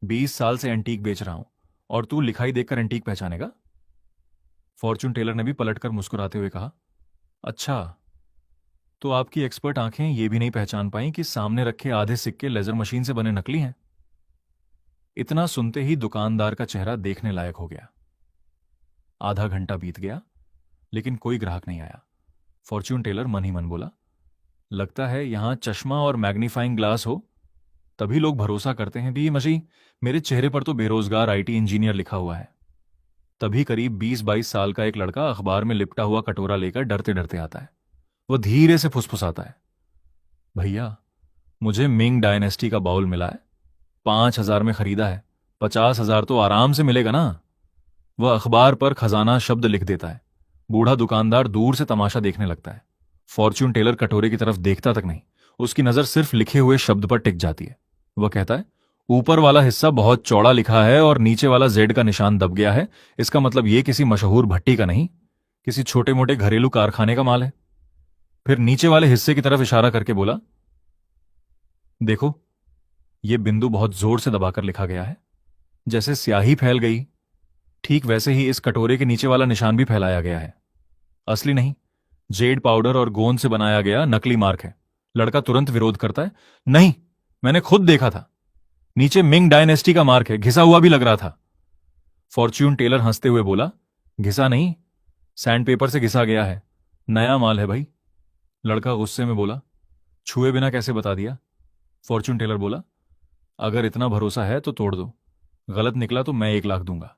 20 साल से एंटीक बेच रहा हूं और तू लिखाई देखकर एंटीक पहचानेगा? फॉर्च्यून टेलर ने भी पलटकर मुस्कुराते हुए कहा, अच्छा, तो आपकी एक्सपर्ट आंखें ये भी नहीं पहचान पाई कि सामने रखे आधे सिक्के लेजर मशीन से बने नकली हैं। इतना सुनते ही दुकानदार का चेहरा देखने लायक हो गया। आधा घंटा बीत गया लेकिन कोई ग्राहक नहीं आया। फॉर्च्यून टेलर मन ही मन बोला, लगता है यहां चश्मा और मैग्नीफाइंग ग्लास हो तभी लोग भरोसा करते हैं। भी मसी, मेरे चेहरे पर तो बेरोजगार आईटी इंजीनियर लिखा हुआ है। तभी करीब 20-22 साल का एक लड़का अखबार में लिपटा हुआ कटोरा लेकर डरते डरते आता है। वह धीरे से फुसफुसाता है, भैया, मुझे मिंग डायनेस्टी का बाउल मिला है, 5,000 में खरीदा है, 50,000 तो आराम से मिलेगा ना। वह अखबार पर खजाना शब्द लिख देता है। बूढ़ा दुकानदार दूर से तमाशा देखने लगता है। फॉर्च्यून टेलर कटोरे की तरफ देखता तक नहीं, उसकी नजर सिर्फ लिखे हुए शब्द पर टिक जाती है। वह कहता है, ऊपर वाला हिस्सा बहुत चौड़ा लिखा है और नीचे वाला जेड का निशान दब गया है। इसका मतलब यह किसी मशहूर भट्टी का नहीं, किसी छोटे मोटे घरेलू कारखाने का माल है। फिर नीचे वाले हिस्से की तरफ इशारा करके बोला, देखो, यह बिंदु बहुत जोर से दबाकर लिखा गया है, जैसे स्याही फैल गई। ठीक वैसे ही इस कटोरे के नीचे वाला निशान भी फैलाया गया है। असली नहीं, जेड पाउडर और गोंद से बनाया गया नकली मार्क है। लड़का तुरंत विरोध करता है, नहीं, मैंने खुद देखा था, नीचे मिंग डायनेस्टी का मार्क है, घिसा हुआ भी लग रहा था। फॉर्च्यून टेलर हंसते हुए बोला, घिसा नहीं, सैंडपेपर से घिसा गया है, नया माल है भाई। लड़का गुस्से में बोला, छुए बिना कैसे बता दिया? फॉर्च्यून टेलर बोला, अगर इतना भरोसा है तो तोड़ दो, गलत निकला तो मैं 1 लाख दूंगा,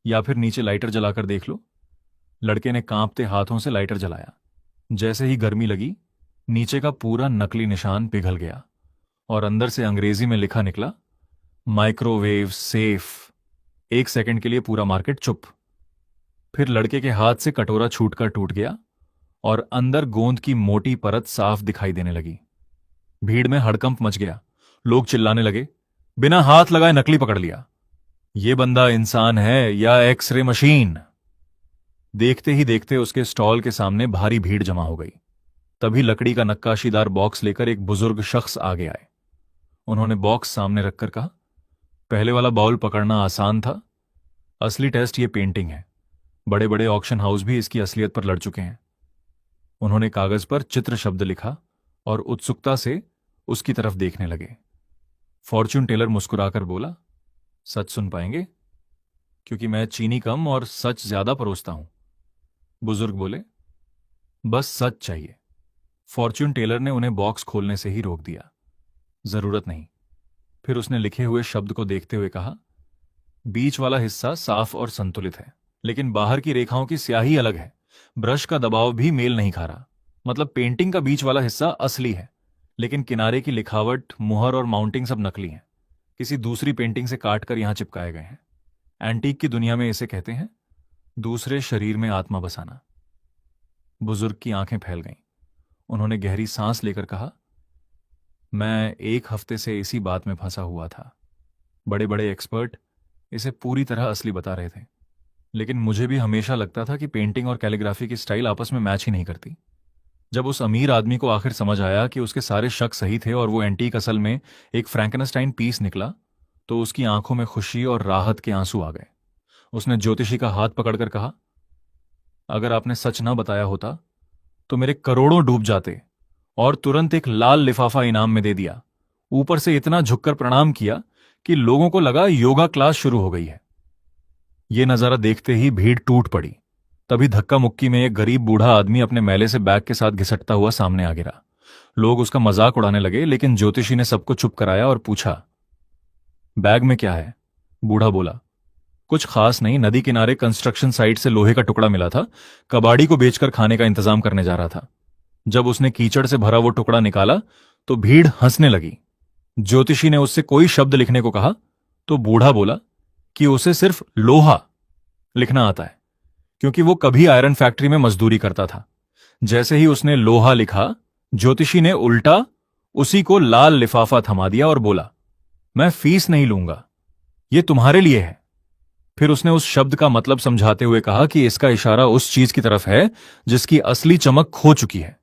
या फिर नीचे लाइटर जलाकर देख लो। लड़के ने कांपते हाथों से लाइटर जलाया। जैसे ही गर्मी लगी, नीचे का पूरा नकली निशान पिघल गया और अंदर से अंग्रेजी में लिखा निकला, माइक्रोवेव सेफ। 1 सेकंड के लिए पूरा मार्केट चुप। फिर लड़के के हाथ से कटोरा छूटकर टूट गया और अंदर गोंद की मोटी परत साफ दिखाई देने लगी। भीड़ में हड़कंप मच गया। लोग चिल्लाने लगे, बिना हाथ लगाए नकली पकड़ लिया, ये बंदा इंसान है या एक्सरे मशीन? देखते ही देखते उसके स्टॉल के सामने भारी भीड़ जमा हो गई। तभी लकड़ी का नक्काशीदार बॉक्स लेकर एक बुजुर्ग शख्स आगे आए। उन्होंने बॉक्स सामने रखकर कहा, पहले वाला बाउल पकड़ना आसान था, असली टेस्ट ये पेंटिंग है। बड़े बड़े ऑक्शन हाउस भी इसकी असलियत पर लड़ चुके हैं। उन्होंने कागज पर चित्र शब्द लिखा और उत्सुकता से उसकी तरफ देखने लगे। फॉर्च्यून टेलर मुस्कुराकर बोला, सच सुन पाएंगे? क्योंकि मैं चीनी कम और सच ज्यादा परोसता हूं। बुजुर्ग बोले, बस सच चाहिए। फॉर्च्यून टेलर ने उन्हें बॉक्स खोलने से ही रोक दिया, जरूरत नहीं। फिर उसने लिखे हुए शब्द को देखते हुए कहा, बीच वाला हिस्सा साफ और संतुलित है, लेकिन बाहर की रेखाओं की स्याही अलग है। ब्रश का दबाव भी मेल नहीं खा रहा। मतलब पेंटिंग का बीच वाला हिस्सा असली है, लेकिन किनारे की लिखावट, मुहर और माउंटिंग सब नकली हैं, किसी दूसरी पेंटिंग से काटकर यहां चिपकाए गए हैं। एंटीक की दुनिया में इसे कहते हैं दूसरे शरीर में आत्मा बसाना। बुजुर्ग की आंखें फैल गईं। उन्होंने गहरी सांस लेकर कहा, मैं 1 हफ्ते से इसी बात में फंसा हुआ था। बड़े बड़े एक्सपर्ट इसे पूरी तरह असली बता रहे थे, लेकिन मुझे भी हमेशा लगता था कि पेंटिंग और कैलीग्राफी की स्टाइल आपस में मैच ही नहीं करती। जब उस अमीर आदमी को आखिर समझ आया कि उसके सारे शक सही थे और वो एंटीक असल में एक फ्रैंकनस्टाइन पीस निकला, तो उसकी आंखों में खुशी और राहत के आंसू आ गए। उसने ज्योतिषी का हाथ पकड़कर कहा, अगर आपने सच ना बताया होता तो मेरे करोड़ों डूब जाते। और तुरंत एक लाल लिफाफा इनाम में दे दिया। ऊपर से इतना झुककर प्रणाम किया कि लोगों को लगा योगा क्लास शुरू हो गई है। यह नजारा देखते ही भीड़ टूट पड़ी। तभी धक्का मुक्की में एक गरीब बूढ़ा आदमी अपने मैले से बैग के साथ घिसटता हुआ सामने आ गिरा। लोग उसका मजाक उड़ाने लगे, लेकिन ज्योतिषी ने सबको चुप कराया और पूछा, बैग में क्या है? बूढ़ा बोला, कुछ खास नहीं, नदी किनारे कंस्ट्रक्शन साइट से लोहे का टुकड़ा मिला था, कबाड़ी को बेचकर खाने का इंतजाम करने जा रहा था। जब उसने कीचड़ से भरा वो टुकड़ा निकाला तो भीड़ हंसने लगी। ज्योतिषी ने उससे कोई शब्द लिखने को कहा तो बूढ़ा बोला कि उसे सिर्फ लोहा लिखना आता है, क्योंकि वो कभी आयरन फैक्ट्री में मजदूरी करता था। जैसे ही उसने लोहा लिखा, ज्योतिषी ने उल्टा उसी को लाल लिफाफा थमा दिया और बोला, मैं फीस नहीं लूंगा, ये तुम्हारे लिए है। फिर उसने उस शब्द का मतलब समझाते हुए कहा कि इसका इशारा उस चीज की तरफ है जिसकी असली चमक खो चुकी है,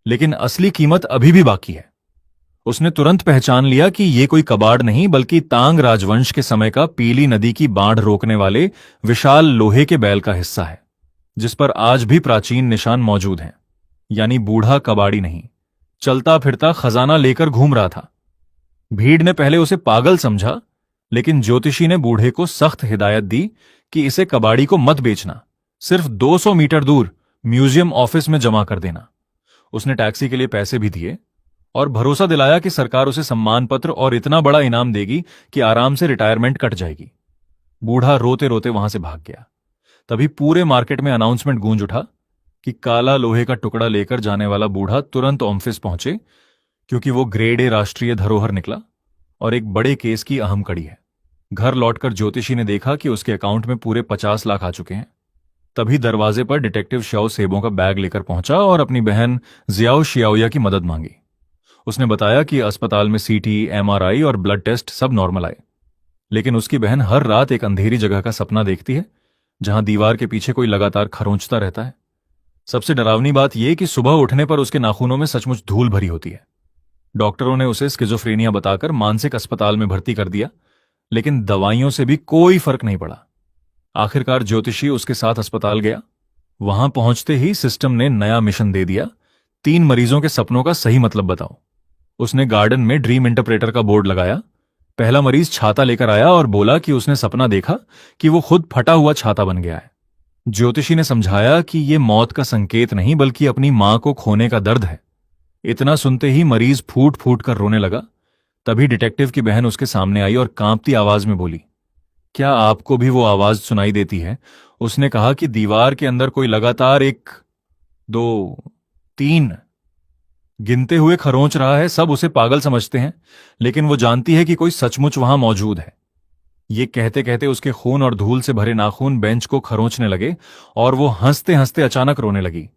लेकिन असली कीमत अभी भी बाकी है। उसने तुरंत पहचान लिया कि यह कोई कबाड़ नहीं बल्कि तांग राजवंश के समय का पीली नदी की बाढ़ रोकने वाले विशाल लोहे के बैल का हिस्सा है, जिस पर आज भी प्राचीन निशान मौजूद हैं। यानी बूढ़ा कबाड़ी नहीं, चलता फिरता खजाना लेकर घूम रहा था। भीड़ ने पहले उसे पागल समझा, लेकिन ज्योतिषी ने बूढ़े को सख्त हिदायत दी कि इसे कबाड़ी को मत बेचना, सिर्फ 200 मीटर दूर म्यूजियम ऑफिस में जमा कर देना। उसने टैक्सी के लिए पैसे भी दिए और भरोसा दिलाया कि सरकार उसे सम्मान पत्र और इतना बड़ा इनाम देगी कि आराम से रिटायरमेंट कट जाएगी। बूढ़ा रोते रोते वहां से भाग गया। तभी पूरे मार्केट में अनाउंसमेंट गूंज उठा कि काला लोहे का टुकड़ा लेकर जाने वाला बूढ़ा तुरंत ऑफिस पहुंचे, क्योंकि वो ग्रेड ए राष्ट्रीय धरोहर निकला और एक बड़े केस की अहम कड़ी है। घर लौटकर ज्योतिषी ने देखा कि उसके अकाउंट में पूरे 50 लाख आ चुके हैं। तभी दरवाजे पर डिटेक्टिव श्याओ सेबों का बैग लेकर पहुंचा और अपनी बहन जियाओ शियाओया की मदद मांगी। उसने बताया कि अस्पताल में सीटी, एमआरआई और ब्लड टेस्ट सब नॉर्मल आए, लेकिन उसकी बहन हर रात एक अंधेरी जगह का सपना देखती है जहां दीवार के पीछे कोई लगातार खरोंचता रहता है। सबसे डरावनी बात यह कि सुबह उठने पर उसके नाखूनों में सचमुच धूल भरी होती है। डॉक्टरों ने उसे स्किज़ोफ्रेनिया बताकर मानसिक अस्पताल में भर्ती कर दिया, लेकिन दवाइयों से भी कोई फर्क नहीं पड़ा। आखिरकार ज्योतिषी उसके साथ अस्पताल गया। वहां पहुंचते ही सिस्टम ने नया मिशन दे दिया, 3 मरीजों के सपनों का सही मतलब बताओ। उसने गार्डन में ड्रीम इंटरप्रेटर का बोर्ड लगाया। पहला मरीज छाता लेकर आया और बोला कि उसने सपना देखा कि वो खुद फटा हुआ छाता बन गया है। ज्योतिषी ने समझाया कि यह मौत का संकेत नहीं बल्कि अपनी मां को खोने का दर्द है। इतना सुनते ही मरीज फूट फूट कर रोने लगा। तभी डिटेक्टिव की बहन उसके सामने आई और कांपती आवाज में बोली, क्या आपको भी वो आवाज सुनाई देती है? उसने कहा कि दीवार के अंदर कोई लगातार 1, 2, 3 गिनते हुए खरोंच रहा है। सब उसे पागल समझते हैं, लेकिन वो जानती है कि कोई सचमुच वहां मौजूद है। ये कहते कहते उसके खून और धूल से भरे नाखून बेंच को खरोंचने लगे और वो हंसते हंसते अचानक रोने लगी।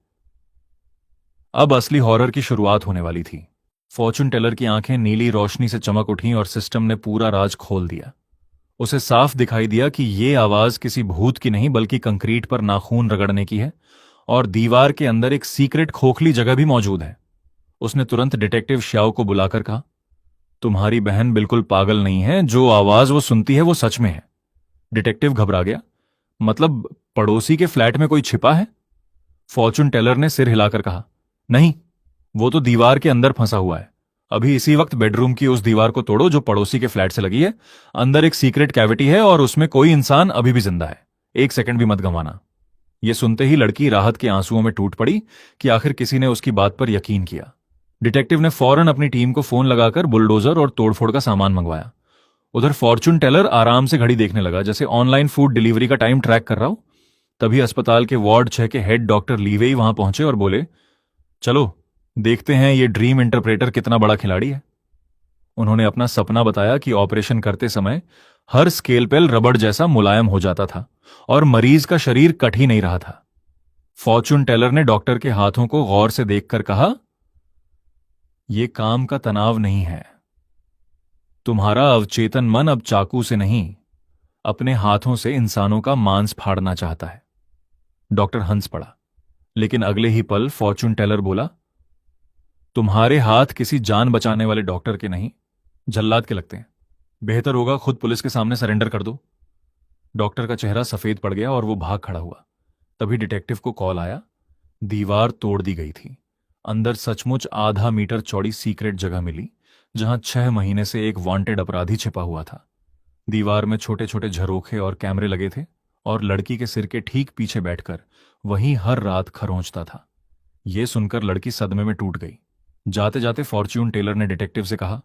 अब असली हॉरर की शुरुआत होने वाली थी। फॉर्चून टेलर की आंखें नीली रोशनी से चमक उठीं और सिस्टम ने पूरा राज खोल दिया। उसे साफ दिखाई दिया कि ये आवाज किसी भूत की नहीं बल्कि कंक्रीट पर नाखून रगड़ने की है, और दीवार के अंदर एक सीक्रेट खोखली जगह भी मौजूद है। उसने तुरंत डिटेक्टिव श्याओ को बुलाकर कहा, तुम्हारी बहन बिल्कुल पागल नहीं है, जो आवाज वो सुनती है वो सच में है। डिटेक्टिव घबरा गया, मतलब पड़ोसी के फ्लैट में कोई छिपा है? फॉर्चून टेलर ने सिर हिलाकर कहा, नहीं, वो तो दीवार के अंदर फंसा हुआ है। अभी इसी वक्त बेडरूम की उस दीवार को तोड़ो जो पड़ोसी के फ्लैट से लगी है। अंदर एक सीक्रेट कैविटी है और उसमें कोई इंसान अभी भी जिंदा है। 1 सेकंड भी मत गंवाना। यह सुनते ही लड़की राहत के आंसुओं में टूट पड़ी कि आखिर किसी ने उसकी बात पर यकीन किया। डिटेक्टिव ने फौरन अपनी टीम को फोन लगाकर बुलडोजर और तोड़फोड़ का सामान मंगवाया। उधर फॉर्चून टेलर आराम से घड़ी देखने लगा, जैसे ऑनलाइन फूड डिलीवरी का टाइम ट्रैक कर रहा हो। तभी अस्पताल के वार्ड 6 के हेड डॉक्टर लीवेई वहां पहुंचे और बोले, चलो देखते हैं ये ड्रीम इंटरप्रेटर कितना बड़ा खिलाड़ी है। उन्होंने अपना सपना बताया कि ऑपरेशन करते समय हर स्केलपेल रबड़ जैसा मुलायम हो जाता था और मरीज का शरीर कट ही नहीं रहा था। फॉर्चून टेलर ने डॉक्टर के हाथों को गौर से देखकर कहा, यह काम का तनाव नहीं है। तुम्हारा अवचेतन मन अब चाकू से नहीं, अपने हाथों से इंसानों का मांस फाड़ना चाहता है। डॉक्टर हंस पड़ा, लेकिन अगले ही पल फॉर्चून टेलर बोला, तुम्हारे हाथ किसी जान बचाने वाले डॉक्टर के नहीं, जल्लाद के लगते हैं। बेहतर होगा खुद पुलिस के सामने सरेंडर कर दो। डॉक्टर का चेहरा सफेद पड़ गया और वो भाग खड़ा हुआ। तभी डिटेक्टिव को कॉल आया। दीवार तोड़ दी गई थी। अंदर सचमुच आधा मीटर चौड़ी सीक्रेट जगह मिली, जहां 6 महीने से एक वांटेड अपराधी छिपा हुआ था। दीवार में छोटे छोटे झरोखे और कैमरे लगे थे और लड़की के सिर के ठीक पीछे बैठकर वहीं हर रात खरोंचता था। यह सुनकर लड़की सदमे में टूट गई। जाते जाते फॉर्च्यून टेलर ने डिटेक्टिव से कहा,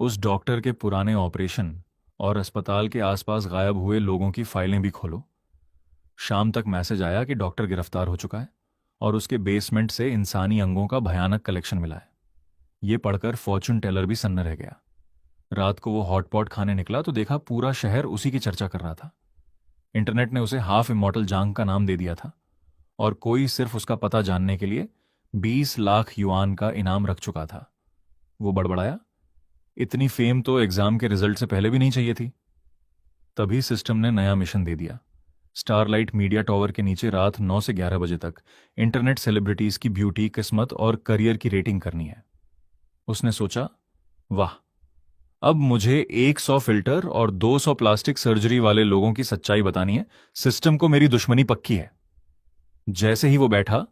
उस डॉक्टर के पुराने ऑपरेशन और अस्पताल के आसपास गायब हुए लोगों की फाइलें भी खोलो। शाम तक मैसेज आया कि डॉक्टर गिरफ्तार हो चुका है और उसके बेसमेंट से इंसानी अंगों का भयानक कलेक्शन मिला है। ये पढ़कर फॉर्चून टेलर भी सन्न रह गया। रात को वो हॉटपॉट खाने निकला तो देखा पूरा शहर उसी की चर्चा कर रहा था। इंटरनेट ने उसे हाफ इमॉर्टल जांग का नाम दे दिया था और कोई सिर्फ उसका पता जानने के लिए 20 लाख युआन का इनाम रख चुका था। वो बड़बड़ाया, इतनी फेम तो एग्जाम के रिजल्ट से पहले भी नहीं चाहिए थी। तभी सिस्टम ने नया मिशन दे दिया। स्टारलाइट मीडिया टॉवर के नीचे रात 9 से 11 बजे तक इंटरनेट सेलिब्रिटीज की ब्यूटी, किस्मत और करियर की रेटिंग करनी है। उसने सोचा, वाह, अब मुझे 100 फिल्टर और 200 प्लास्टिक सर्जरी वाले लोगों की सच्चाई बतानी है। सिस्टम को मेरी दुश्मनी पक्की है। जैसे ही वो बैठा,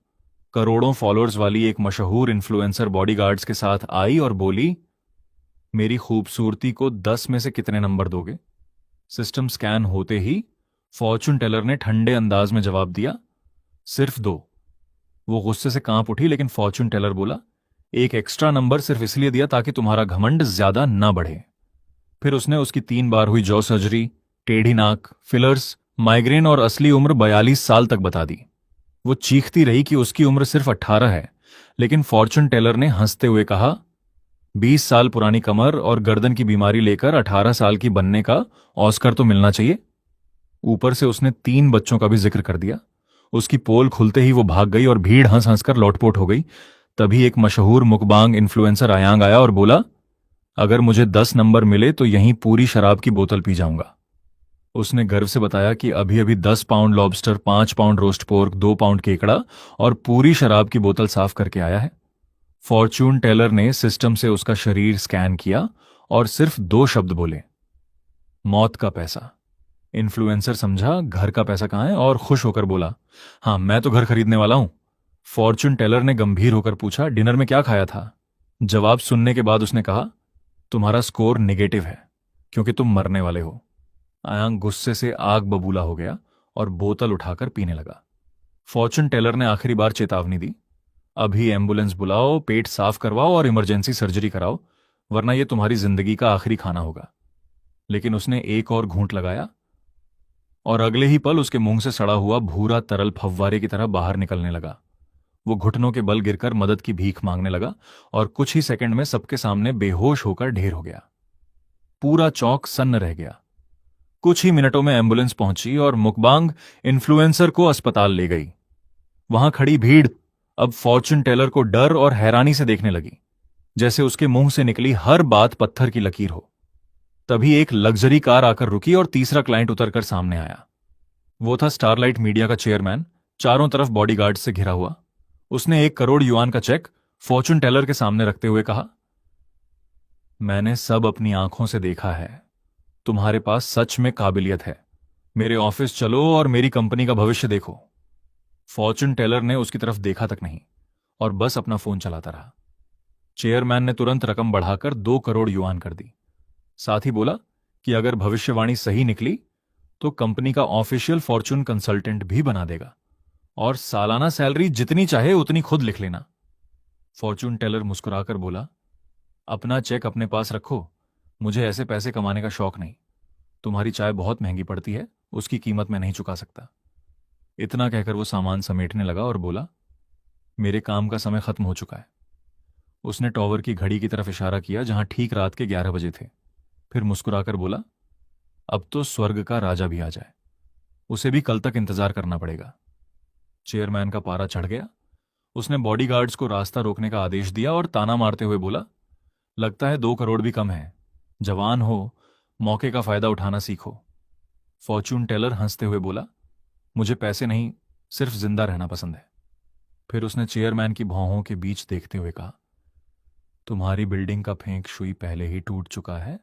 करोड़ों फॉलोअर्स वाली एक मशहूर इन्फ्लुएंसर बॉडीगार्ड्स के साथ आई और बोली, मेरी खूबसूरती को 10 में से कितने नंबर दोगे? सिस्टम स्कैन होते ही फॉर्चून टेलर ने ठंडे अंदाज में जवाब दिया, सिर्फ 2। वो गुस्से से कांप उठी, लेकिन फॉर्चून टेलर बोला, एक एक्स्ट्रा नंबर सिर्फ इसलिए दिया ताकि तुम्हारा घमंड ज्यादा ना बढ़े। फिर उसने उसकी 3 बार हुई जॉ सर्जरी, टेढ़ी नाक, फिलर्स, माइग्रेन और असली उम्र 42 साल तक बता दी। वो चीखती रही कि उसकी उम्र सिर्फ 18 है, लेकिन फॉर्चून टेलर ने हंसते हुए कहा, 20 साल पुरानी कमर और गर्दन की बीमारी लेकर 18 साल की बनने का ऑस्कर तो मिलना चाहिए। ऊपर से उसने 3 बच्चों का भी जिक्र कर दिया। उसकी पोल खुलते ही वो भाग गई और भीड़ हंस हंसकर लौटपोट हो गई। तभी एक मशहूर मुकबांग इन्फ्लुएंसर आयांग आया और बोला, अगर मुझे 10 नंबर मिले तो यहीं पूरी शराब की बोतल पी जाऊंगा। उसने गर्व से बताया कि अभी अभी 10 pound lobster, 5 pound roast pork, 2 pound केकड़ा और पूरी शराब की बोतल साफ करके आया है। फॉर्चून टेलर ने सिस्टम से उसका शरीर स्कैन किया और सिर्फ 2 शब्द बोले, मौत का पैसा। इन्फ्लुएंसर समझा घर का पैसा कहां है और खुश होकर बोला, हां, मैं तो घर खरीदने वाला हूं। फॉर्चून टेलर ने गंभीर होकर पूछा, डिनर में क्या खाया था? जवाब सुनने के बाद उसने कहा, तुम्हारा स्कोर नेगेटिव है क्योंकि तुम मरने वाले हो। आयांग गुस्से से आग बबूला हो गया और बोतल उठाकर पीने लगा। फॉर्चून टेलर ने आखिरी बार चेतावनी दी, अभी एम्बुलेंस बुलाओ, पेट साफ करवाओ और इमरजेंसी सर्जरी कराओ, वरना यह तुम्हारी जिंदगी का आखिरी खाना होगा। लेकिन उसने एक और घूंट लगाया और अगले ही पल उसके मुंह से सड़ा हुआ भूरा तरल फव्वारे की तरह बाहर निकलने लगा। वो घुटनों के बल गिरकर मदद की भीख मांगने लगा और कुछ ही सेकंड में सबके सामने बेहोश होकर ढेर हो गया। पूरा चौक सन्न रह गया। कुछ ही मिनटों में एम्बुलेंस पहुंची और मुकबांग इन्फ्लुएंसर को अस्पताल ले गई। वहां खड़ी भीड़ अब फॉर्चून टेलर को डर और हैरानी से देखने लगी, जैसे उसके मुंह से निकली हर बात पत्थर की लकीर हो। तभी एक लग्जरी कार आकर रुकी और तीसरा क्लाइंट उतरकर सामने आया। वो था स्टारलाइट मीडिया का चेयरमैन, चारों तरफ बॉडीगार्ड से घिरा हुआ। उसने 1 करोड़ युआन का चेक फॉर्चून टेलर के सामने रखते हुए कहा, मैंने सब अपनी आंखों से देखा है, तुम्हारे पास सच में काबिलियत है। मेरे ऑफिस चलो और मेरी कंपनी का भविष्य देखो। फॉर्चून टेलर ने उसकी तरफ देखा तक नहीं और बस अपना फोन चलाता रहा। चेयरमैन ने तुरंत रकम बढ़ाकर 2 करोड़ युआन कर दी। साथ ही बोला कि अगर भविष्यवाणी सही निकली तो कंपनी का ऑफिशियल फॉर्चून कंसल्टेंट भी बना देगा और सालाना सैलरी जितनी चाहे उतनी खुद लिख लेना। फॉर्चून टेलर मुस्कुराकर बोला, अपना चेक अपने पास रखो, मुझे ऐसे पैसे कमाने का शौक नहीं। तुम्हारी चाय बहुत महंगी पड़ती है, उसकी कीमत मैं नहीं चुका सकता। इतना कहकर वो सामान समेटने लगा और बोला, मेरे काम का समय खत्म हो चुका है। उसने टॉवर की घड़ी की तरफ इशारा किया जहां ठीक रात के 11 बजे थे। फिर मुस्कुराकर बोला, अब तो स्वर्ग का राजा भी आ जाए, उसे भी कल तक इंतजार करना पड़ेगा। चेयरमैन का पारा चढ़ गया। उसने बॉडीगार्ड्स को रास्ता रोकने का आदेश दिया और ताना मारते हुए बोला, लगता है 2 करोड़ भी कम है। जवान हो, मौके का फायदा उठाना सीखो। फॉर्चून टेलर हंसते हुए बोला, मुझे पैसे नहीं, सिर्फ जिंदा रहना पसंद है। फिर उसने चेयरमैन की भौहों के बीच देखते हुए कहा, तुम्हारी बिल्डिंग का फेंक शुई पहले ही टूट चुका है,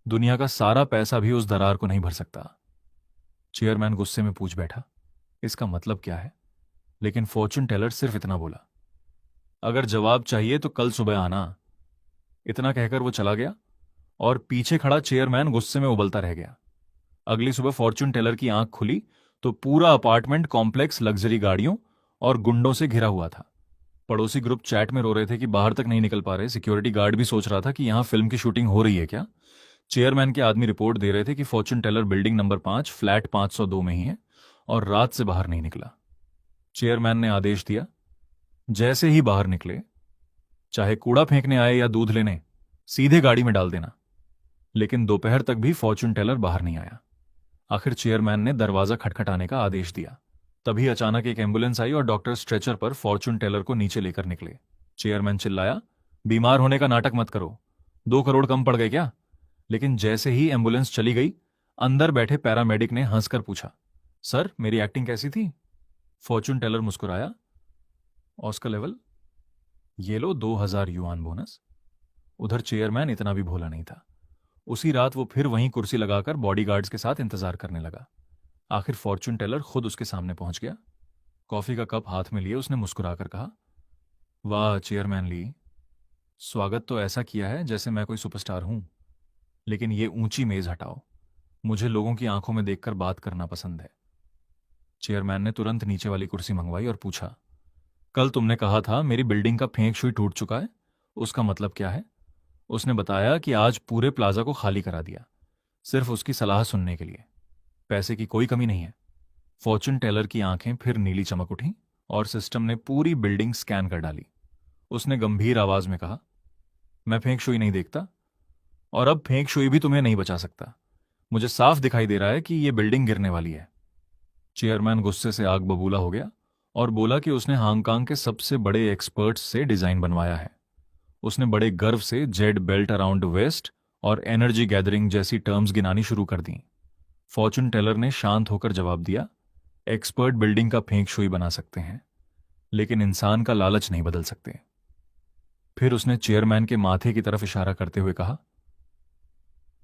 दुनिया का सारा पैसा भी उस दरार को नहीं भर सकता। चेयरमैन गुस्से में पूछ बैठा, इसका मतलब क्या है? लेकिन फॉर्चून टेलर सिर्फ इतना बोला, अगर जवाब चाहिए तो कल सुबह आना। इतना कहकर वो चला गया और पीछे खड़ा चेयरमैन गुस्से में उबलता रह गया। अगली सुबह फॉर्चून टेलर की आंख खुली तो पूरा अपार्टमेंट कॉम्प्लेक्स लग्जरी गाड़ियों और गुंडों से घिरा हुआ था। पड़ोसी ग्रुप चैट में रो रहे थे कि बाहर तक नहीं निकल पा रहे। सिक्योरिटी गार्ड भी सोच रहा था कि यहां फिल्म की शूटिंग हो रही है क्या। चेयरमैन के आदमी रिपोर्ट दे रहे थे कि fortune teller building number 5 flat 502 में ही है और रात से बाहर नहीं निकला। चेयरमैन ने आदेश दिया। जैसे ही बाहर निकले, चाहे कूड़ा फेंकने आए या दूध लेने, सीधे गाड़ी में डाल देना। लेकिन दोपहर तक भी फॉर्चून टेलर बाहर नहीं आया। आखिर चेयरमैन ने दरवाजा खटखटाने का आदेश दिया। तभी अचानक एक एम्बुलेंस आई और डॉक्टर स्ट्रेचर पर फॉर्चून टेलर को नीचे लेकर निकले। चेयरमैन चिल्लाया, बीमार होने का नाटक मत करो, 2 करोड़ कम पड़ गए क्या? लेकिन जैसे ही एम्बुलेंस चली गई, अंदर बैठे पैरामेडिक ने हंसकर पूछा, सर मेरी एक्टिंग कैसी थी? फॉर्चून टेलर मुस्कुराया, ऑस्कर लेवल, ये लो 2000 युआन बोनस। उधर चेयरमैन इतना भी भोला नहीं था। उसी रात वो फिर वहीं कुर्सी लगाकर बॉडीगार्ड्स के साथ इंतजार करने लगा। आखिर फॉर्चून टेलर खुद उसके सामने पहुंच गया। कॉफी का कप हाथ में लिए उसने मुस्कुराकर कहा, वाह चेयरमैन ली, स्वागत तो ऐसा किया है जैसे मैं कोई सुपरस्टार हूं। लेकिन ये ऊंची मेज हटाओ, मुझे लोगों की आंखों में देखकर बात करना पसंद है। चेयरमैन ने तुरंत नीचे वाली कुर्सी मंगवाई और पूछा, कल तुमने कहा था मेरी बिल्डिंग का फेंक शुई टूट चुका है, उसका मतलब क्या है? उसने बताया कि आज पूरे प्लाजा को खाली करा दिया, सिर्फ उसकी सलाह सुनने के लिए। पैसे की कोई कमी नहीं है। फॉर्चून टेलर की आंखें फिर नीली चमक उठीं और सिस्टम ने पूरी बिल्डिंग स्कैन कर डाली। उसने गंभीर आवाज में कहा, मैं फेंक शुई नहीं देखता, और अब फेंक शुई भी तुम्हें नहीं बचा सकता। मुझे साफ दिखाई दे रहा है कि यह बिल्डिंग गिरने वाली है। चेयरमैन गुस्से से आग बबूला हो गया और बोला कि उसने हांगकांग के सबसे बड़े एक्सपर्ट्स से डिजाइन बनवाया है। उसने बड़े गर्व से जेड बेल्ट अराउंड वेस्ट और एनर्जी गैदरिंग जैसी टर्म्स गिनानी शुरू कर दी। फॉर्चून टेलर ने शांत होकर जवाब दिया, एक्सपर्ट बिल्डिंग का फेंक शुई बना सकते हैं, लेकिन इंसान का लालच नहीं बदल सकते। फिर उसने चेयरमैन के माथे की तरफ इशारा करते हुए कहा,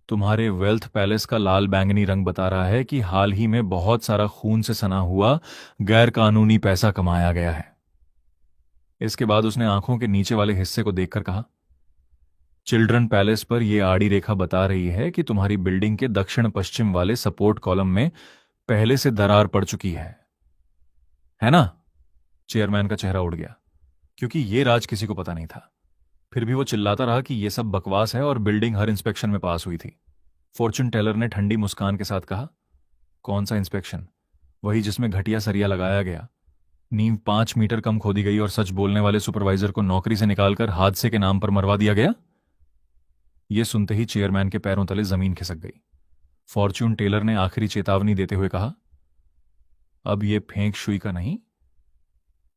तुम्हारे वेल्थ पैलेस का लाल बैंगनी रंग बता रहा है कि हाल ही में बहुत सारा खून से सना हुआ गैर कानूनी पैसा कमाया गया है। इसके बाद उसने आंखों के नीचे वाले हिस्से को देखकर कहा, चिल्ड्रन पैलेस पर यह आड़ी रेखा बता रही है कि तुम्हारी बिल्डिंग के दक्षिण पश्चिम वाले सपोर्ट कॉलम में पहले से दरार पड़ चुकी है ना? चेयरमैन का चेहरा उड़ गया, क्योंकि यह राज किसी को पता नहीं था। फिर भी वो चिल्लाता रहा कि यह सब बकवास है और बिल्डिंग हर इंस्पेक्शन में पास हुई थी। फॉर्चून टेलर ने ठंडी मुस्कान के साथ कहा, कौन सा इंस्पेक्शन? वही जिसमें घटिया सरिया लगाया गया, नींव 5 मीटर कम खोदी गई और सच बोलने वाले सुपरवाइजर को नौकरी से निकालकर हादसे के नाम पर मरवा दिया गया। यह सुनते ही चेयरमैन के पैरों तले जमीन खिसक गई। फॉर्चून टेलर ने आखिरी चेतावनी देते हुए कहा, अब यह फेंक शुई का नहीं,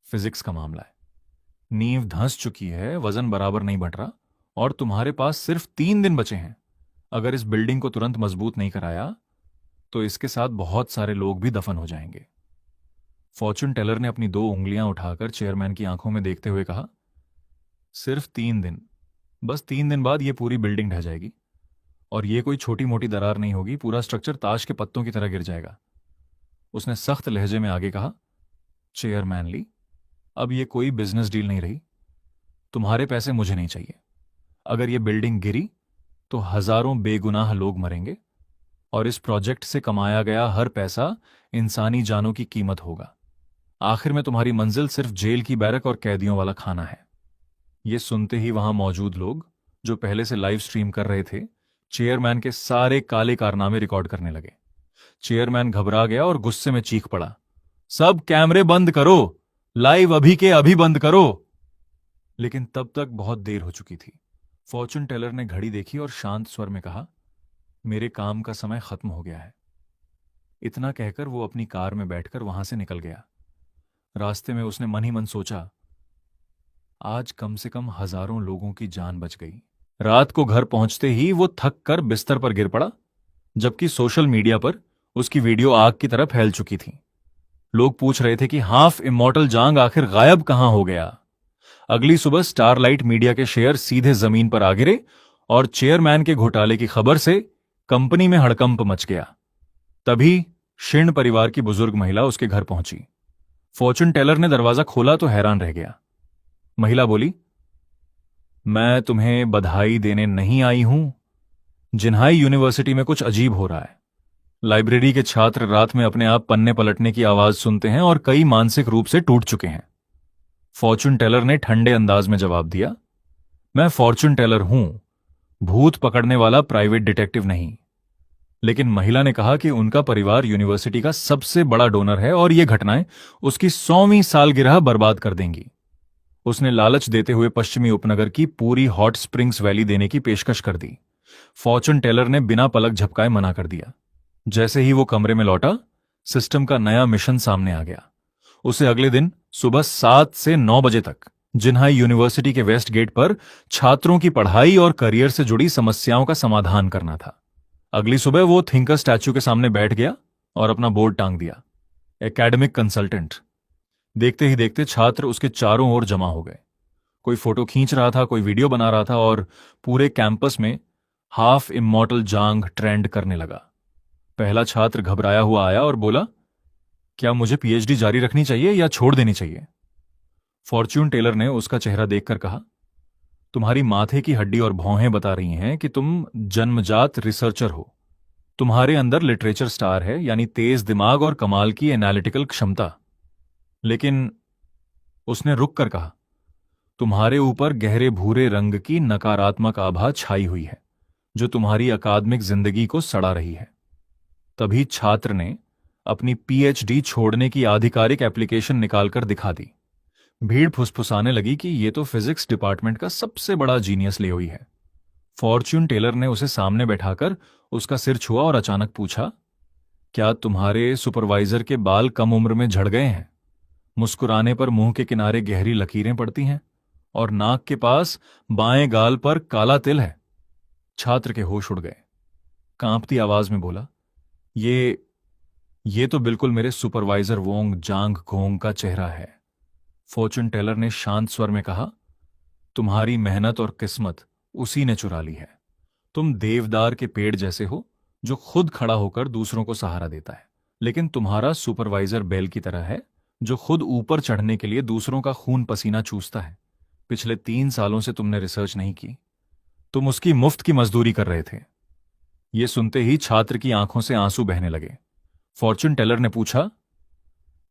फिजिक्स का मामला है। नींव धंस चुकी है, वजन बराबर नहीं बढ़ रहा, और तुम्हारे पास सिर्फ 3 दिन बचे हैं। अगर इस बिल्डिंग को तुरंत मजबूत नहीं कराया तो इसके साथ बहुत सारे लोग भी दफन हो जाएंगे। फॉर्चून टेलर ने अपनी 2 उंगलियां उठाकर चेयरमैन की आंखों में देखते हुए कहा, सिर्फ 3 दिन, बस 3 दिन बाद यह पूरी बिल्डिंग ढह जाएगी, और यह कोई छोटी मोटी दरार नहीं होगी, पूरा स्ट्रक्चर ताश के पत्तों की तरह गिर जाएगा। उसने सख्त लहजे में आगे कहा, चेयरमैन ली, अब यह कोई बिजनेस डील नहीं रही। तुम्हारे पैसे मुझे नहीं चाहिए। अगर यह बिल्डिंग गिरी तो हजारों बेगुनाह लोग मरेंगे, और इस प्रोजेक्ट से कमाया गया हर पैसा इंसानी जानों की कीमत होगा। आखिर में तुम्हारी मंजिल सिर्फ जेल की बैरक और कैदियों वाला खाना है। यह सुनते ही वहां मौजूद लोग, जो पहले से लाइव स्ट्रीम कर रहे थे, चेयरमैन के सारे काले कारनामे रिकॉर्ड करने लगे। चेयरमैन घबरा गया और गुस्से में चीख पड़ा, सब कैमरे बंद करो, लाइव अभी के अभी बंद करो। लेकिन तब तक बहुत देर हो चुकी थी। फॉर्चून टेलर ने घड़ी देखी और शांत स्वर में कहा, मेरे काम का समय खत्म हो गया है। इतना कहकर वो अपनी कार में बैठकर वहां से निकल गया। रास्ते में उसने मन ही मन सोचा, आज कम से कम हजारों लोगों की जान बच गई। रात को घर पहुंचते ही वो थक कर बिस्तर पर गिर पड़ा, जबकि सोशल मीडिया पर उसकी वीडियो आग की तरह फैल चुकी थी। लोग पूछ रहे थे कि हाफ इमॉर्टल जांग आखिर गायब कहां हो गया। अगली सुबह स्टारलाइट मीडिया के शेयर सीधे जमीन पर आ गिरे और चेयरमैन के घोटाले की खबर से कंपनी में हड़कंप मच गया। तभी शिर्ण परिवार की बुजुर्ग महिला उसके घर पहुंची। फॉर्चून टेलर ने दरवाजा खोला तो हैरान रह गया। महिला बोली, मैं तुम्हें बधाई देने नहीं आई हूं। जिन्हाई यूनिवर्सिटी में कुछ अजीब हो रहा है। लाइब्रेरी के छात्र रात में अपने आप पन्ने पलटने की आवाज सुनते हैं और कई मानसिक रूप से टूट चुके हैं। फॉर्चून टेलर ने ठंडे अंदाज में जवाब दिया, मैं फॉर्चून टेलर हूं, भूत पकड़ने वाला प्राइवेट डिटेक्टिव नहीं। लेकिन महिला ने कहा कि उनका परिवार यूनिवर्सिटी का सबसे बड़ा डोनर है और ये घटनाएं उसकी 100वीं सालगिरह बर्बाद कर देंगी। उसने लालच देते हुए पश्चिमी उपनगर की पूरी हॉट स्प्रिंग्स वैली देने की पेशकश कर दी। फॉर्चून टेलर ने बिना पलक झपकाए मना कर दिया। जैसे ही वो कमरे में लौटा, सिस्टम का नया मिशन सामने आ गया। उसे अगले दिन सुबह 7 से 9 बजे तक जिन्हाई यूनिवर्सिटी के वेस्ट गेट पर छात्रों की पढ़ाई और करियर से जुड़ी समस्याओं का समाधान करना था। अगली सुबह वो थिंकर स्टैच्यू के सामने बैठ गया और अपना बोर्ड टांग दिया, एकेडमिक कंसल्टेंट। देखते ही देखते छात्र उसके चारों ओर जमा हो गए। कोई फोटो खींच रहा था, कोई वीडियो बना रहा था और पूरे कैंपस में हाफ इमॉर्टल जांग ट्रेंड करने लगा। पहला छात्र घबराया हुआ आया और बोला, क्या मुझे पीएचडी जारी रखनी चाहिए या छोड़ देनी चाहिए? फॉर्च्यून टेलर ने उसका चेहरा देखकर कहा, तुम्हारी माथे की हड्डी और भौहें बता रही हैं कि तुम जन्मजात रिसर्चर हो। तुम्हारे अंदर लिटरेचर स्टार है, यानी तेज दिमाग और कमाल की एनालिटिकल क्षमता। लेकिन उसने रुक कर कहा, तुम्हारे ऊपर गहरे भूरे रंग की नकारात्मक आभा छाई हुई है जो तुम्हारी अकादमिक जिंदगी को सड़ा रही है। तभी छात्र ने अपनी पीएचडी छोड़ने की आधिकारिक एप्लीकेशन निकालकर दिखा दी। भीड़ फुसफुसाने लगी कि यह तो फिजिक्स डिपार्टमेंट का सबसे बड़ा जीनियस ले हुई है। फॉर्च्यून टेलर ने उसे सामने बैठाकर उसका सिर छुआ और अचानक पूछा, क्या तुम्हारे सुपरवाइजर के बाल कम उम्र में झड़ गए हैं? मुस्कुराने पर मुंह के किनारे गहरी लकीरें पड़ती हैं और नाक के पास बाएं गाल पर काला तिल है। छात्र के होश उड़ गए। कांपती आवाज में बोला, ये तो बिल्कुल मेरे सुपरवाइजर वोंग जांग घोंग का चेहरा है। फॉर्च्यून टेलर ने शांत स्वर में कहा, तुम्हारी मेहनत और किस्मत उसी ने चुरा ली है। तुम देवदार के पेड़ जैसे हो जो खुद खड़ा होकर दूसरों को सहारा देता है, लेकिन तुम्हारा सुपरवाइजर बैल की तरह है जो खुद ऊपर चढ़ने के लिए दूसरों का खून पसीना चूसता है। पिछले 3 सालों से तुमने रिसर्च नहीं की, तुम उसकी मुफ्त की मजदूरी कर रहे थे। यह सुनते ही छात्र की आंखों से आंसू बहने लगे। फॉर्च्यून टेलर ने पूछा,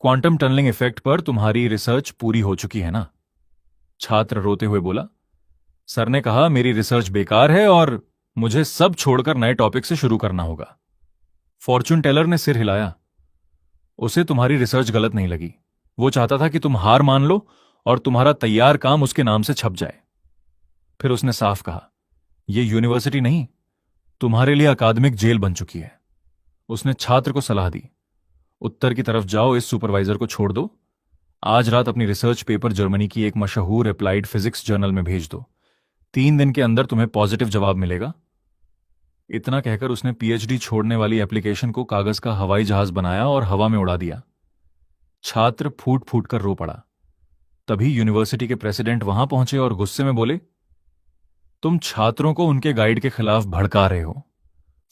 क्वांटम टनलिंग इफेक्ट पर तुम्हारी रिसर्च पूरी हो चुकी है ना? छात्र रोते हुए बोला, सर ने कहा मेरी रिसर्च बेकार है और मुझे सब छोड़कर नए टॉपिक से शुरू करना होगा। फॉर्च्यून टेलर ने सिर हिलाया। उसे तुम्हारी रिसर्च गलत नहीं लगी। वो चाहता था कि तुम हार मान लो और तुम्हारा तैयार काम उसके नाम से छप जाए। फिर उसने साफ कहा, यह यूनिवर्सिटी नहीं, तुम्हारे लिए अकादमिक जेल बन चुकी है। उसने छात्र को सलाह दी, उत्तर की तरफ जाओ, इस सुपरवाइजर को छोड़ दो। आज रात अपनी रिसर्च पेपर जर्मनी की एक मशहूर अप्लाइड फिजिक्स जर्नल में भेज दो। 3 दिन के अंदर तुम्हें पॉजिटिव जवाब मिलेगा। इतना कहकर उसने पीएचडी छोड़ने वाली एप्लीकेशन को कागज का हवाई जहाज बनाया और हवा में उड़ा दिया। छात्र फूट फूट कर रो पड़ा। तभी यूनिवर्सिटी के प्रेसिडेंट वहां पहुंचे और गुस्से में बोले, तुम छात्रों को उनके गाइड के खिलाफ भड़का रहे हो।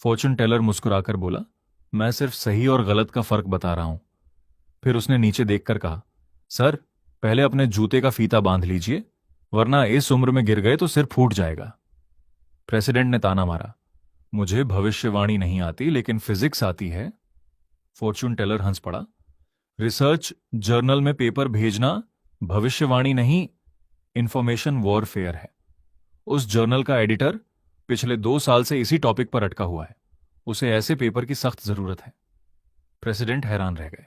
फॉर्च्यून टेलर मुस्कुराकर बोला, मैं सिर्फ सही और गलत का फर्क बता रहा हूं। फिर उसने नीचे देखकर कहा, सर, पहले अपने जूते का फीता बांध लीजिए, वरना इस उम्र में गिर गए तो सिर फूट जाएगा। प्रेसिडेंट ने ताना मारा, मुझे भविष्यवाणी नहीं आती लेकिन फिजिक्स आती है। फॉर्च्यून टेलर हंस पड़ा, रिसर्च जर्नल में पेपर भेजना भविष्यवाणी नहीं, इंफॉर्मेशन वॉरफेयर है। उस जर्नल का एडिटर पिछले 2 साल से इसी टॉपिक पर अटका हुआ है। उसे ऐसे पेपर की सख्त जरूरत है। प्रेसिडेंट हैरान रह गए।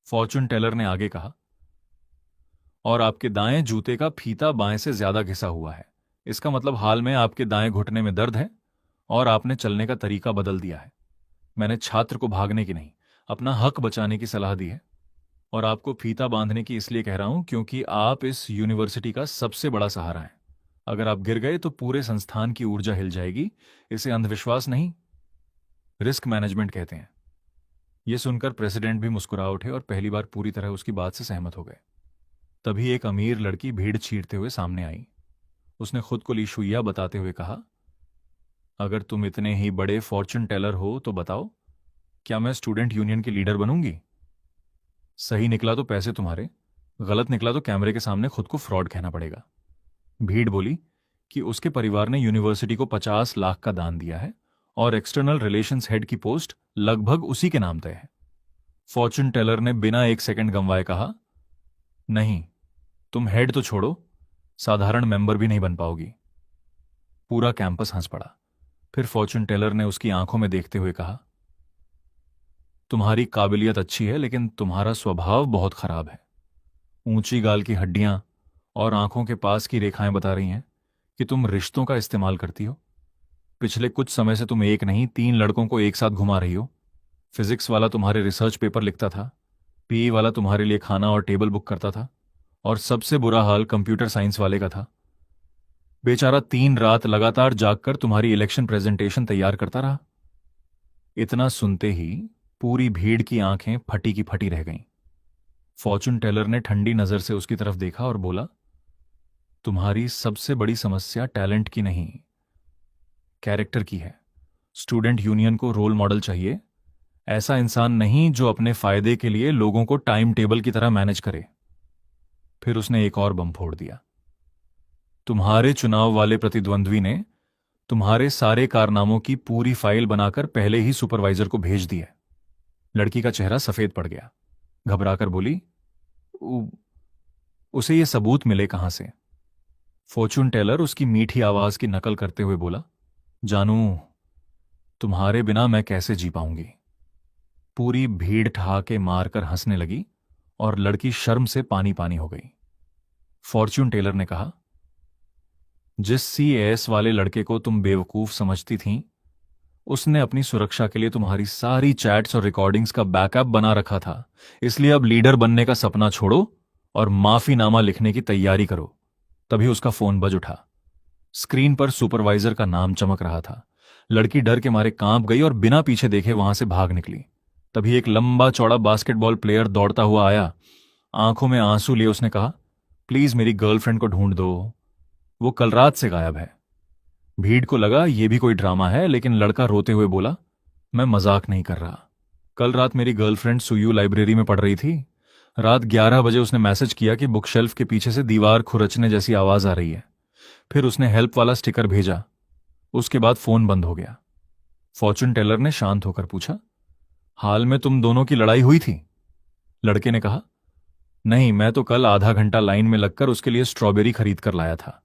फॉर्च्यून टेलर ने आगे कहा, और आपके दाएं जूते का फीता बाएं से ज्यादा घिसा हुआ है। इसका मतलब हाल में आपके दाएं घुटने में दर्द है और आपने चलने का तरीका बदल दिया है। मैंने छात्र को भागने की नहीं, अपना हक बचाने की सलाह दी है और आपको फीता बांधने की इसलिए कह रहा हूं क्योंकि आप इस यूनिवर्सिटी का सबसे बड़ा सहारा हैं। अगर आप गिर गए तो पूरे संस्थान की ऊर्जा हिल जाएगी। इसे अंधविश्वास नहीं, रिस्क मैनेजमेंट कहते हैं। यह सुनकर प्रेसिडेंट भी मुस्कुरा उठे और पहली बार पूरी तरह उसकी बात से सहमत हो गए। तभी एक अमीर लड़की भीड़ चीरते हुए सामने आई। उसने खुद को ली शुइया बताते हुए कहा, अगर तुम इतने ही बड़े फॉर्च्यून टेलर हो तो बताओ, क्या मैं स्टूडेंट यूनियन की लीडर बनूंगी? सही निकला तो पैसे तुम्हारे, गलत निकला तो कैमरे के सामने खुद को फ्रॉड कहना पड़ेगा। भीड़ बोली कि उसके परिवार ने यूनिवर्सिटी को 50 लाख का दान दिया है और एक्सटर्नल रिलेशंस हेड की पोस्ट लगभग उसी के नाम तय है। फॉर्च्यून टेलर ने बिना एक सेकंड गंवाए कहा, नहीं, तुम हेड तो छोड़ो, साधारण मेंबर भी नहीं बन पाओगी। पूरा कैंपस हंस पड़ा। फिर फॉर्चून टेलर ने उसकी आंखों में देखते हुए कहा, तुम्हारी काबिलियत अच्छी है लेकिन तुम्हारा स्वभाव बहुत खराब है। ऊंची गाल की हड्डियां और आंखों के पास की रेखाएं बता रही हैं कि तुम रिश्तों का इस्तेमाल करती हो। पिछले कुछ समय से तुम एक नहीं 3 लड़कों को एक साथ घुमा रही हो। फिजिक्स वाला तुम्हारे रिसर्च पेपर लिखता था, पीई वाला तुम्हारे लिए खाना और टेबल बुक करता था, और सबसे बुरा हाल कंप्यूटर साइंस वाले का था। बेचारा 3 रात लगातार जागकर तुम्हारी इलेक्शन प्रेजेंटेशन तैयार करता रहा। इतना सुनते ही पूरी भीड़ की आंखें फटी की फटी रह गईं। फॉर्चून टेलर ने ठंडी नजर से उसकी तरफ देखा और बोला, तुम्हारी सबसे बड़ी समस्या टैलेंट की नहीं, कैरेक्टर की है। स्टूडेंट यूनियन को रोल मॉडल चाहिए, ऐसा इंसान नहीं जो अपने फायदे के लिए लोगों को टाइम टेबल की तरह मैनेज करे। फिर उसने एक और बम फोड़ दिया। तुम्हारे चुनाव वाले प्रतिद्वंद्वी ने तुम्हारे सारे कारनामों की पूरी फाइल बनाकर पहले ही सुपरवाइजर को भेज दी है। लड़की का चेहरा सफेद पड़ गया। घबराकर बोली, "उ- उसे ये सबूत मिले कहां से?" फॉर्चून टेलर उसकी मीठी आवाज की नकल करते हुए बोला, जानू, तुम्हारे बिना मैं कैसे जी पाऊंगी। पूरी भीड़ ठहाके मारकर हंसने लगी और लड़की शर्म से पानी पानी हो गई। फॉर्च्यून टेलर ने कहा, जिस सीएएस वाले लड़के को तुम बेवकूफ समझती थीं, उसने अपनी सुरक्षा के लिए तुम्हारी सारी चैट्स और रिकॉर्डिंग्स का बैकअप बना रखा था। इसलिए अब लीडर बनने का सपना छोड़ो और माफीनामा लिखने की तैयारी करो। तभी उसका फोन बज उठा। स्क्रीन पर सुपरवाइजर का नाम चमक रहा था। लड़की डर के मारे कांप गई और बिना पीछे देखे वहां से भाग निकली। तभी एक लंबा चौड़ा बास्केटबॉल प्लेयर दौड़ता हुआ आया। आंखों में आंसू लिए उसने कहा, प्लीज मेरी गर्लफ्रेंड को ढूंढ दो, वो कल रात से गायब है। भीड़ को लगा ये भी कोई ड्रामा है, लेकिन लड़का रोते हुए बोला, मैं मजाक नहीं कर रहा। कल रात मेरी गर्लफ्रेंड सुयू लाइब्रेरी में पढ़ रही थी। रात 11 बजे उसने मैसेज किया कि बुक शेल्फ के पीछे से दीवार खुरचने जैसी आवाज आ रही है। फिर उसने हेल्प वाला स्टिकर भेजा। उसके बाद फोन बंद हो गया। फॉर्चून टेलर ने शांत होकर पूछा, हाल में तुम दोनों की लड़ाई हुई थी? लड़के ने कहा, नहीं, मैं तो कल आधा घंटा लाइन में लगकर उसके लिए स्ट्रॉबेरी खरीद कर लाया था।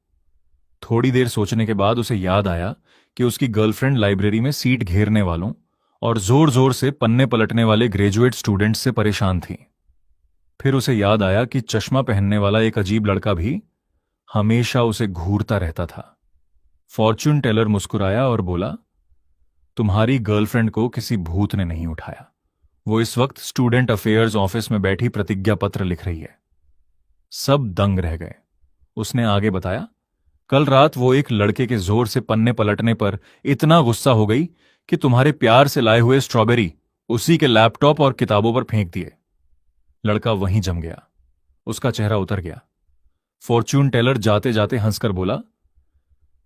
थोड़ी देर सोचने के बाद उसे याद आया कि उसकी गर्लफ्रेंड लाइब्रेरी में सीट घेरने वालों और जोर जोर से पन्ने पलटने वाले ग्रेजुएट स्टूडेंट्स से परेशान थी। फिर उसे याद आया कि चश्मा पहनने वाला एक अजीब लड़का भी हमेशा उसे घूरता रहता था। फॉर्च्यून टेलर मुस्कुराया और बोला, तुम्हारी गर्लफ्रेंड को किसी भूत ने नहीं उठाया। वो इस वक्त स्टूडेंट अफेयर्स ऑफिस में बैठी प्रतिज्ञा पत्र लिख रही है। सब दंग रह गए। उसने आगे बताया, कल रात वो एक लड़के के जोर से पन्ने पलटने पर इतना गुस्सा हो गई कि तुम्हारे प्यार से लाए हुए स्ट्रॉबेरी उसी के लैपटॉप और किताबों पर फेंक दिए। लड़का वहीं जम गया। उसका चेहरा उतर गया। फॉर्च्यून टेलर जाते जाते हंसकर बोला,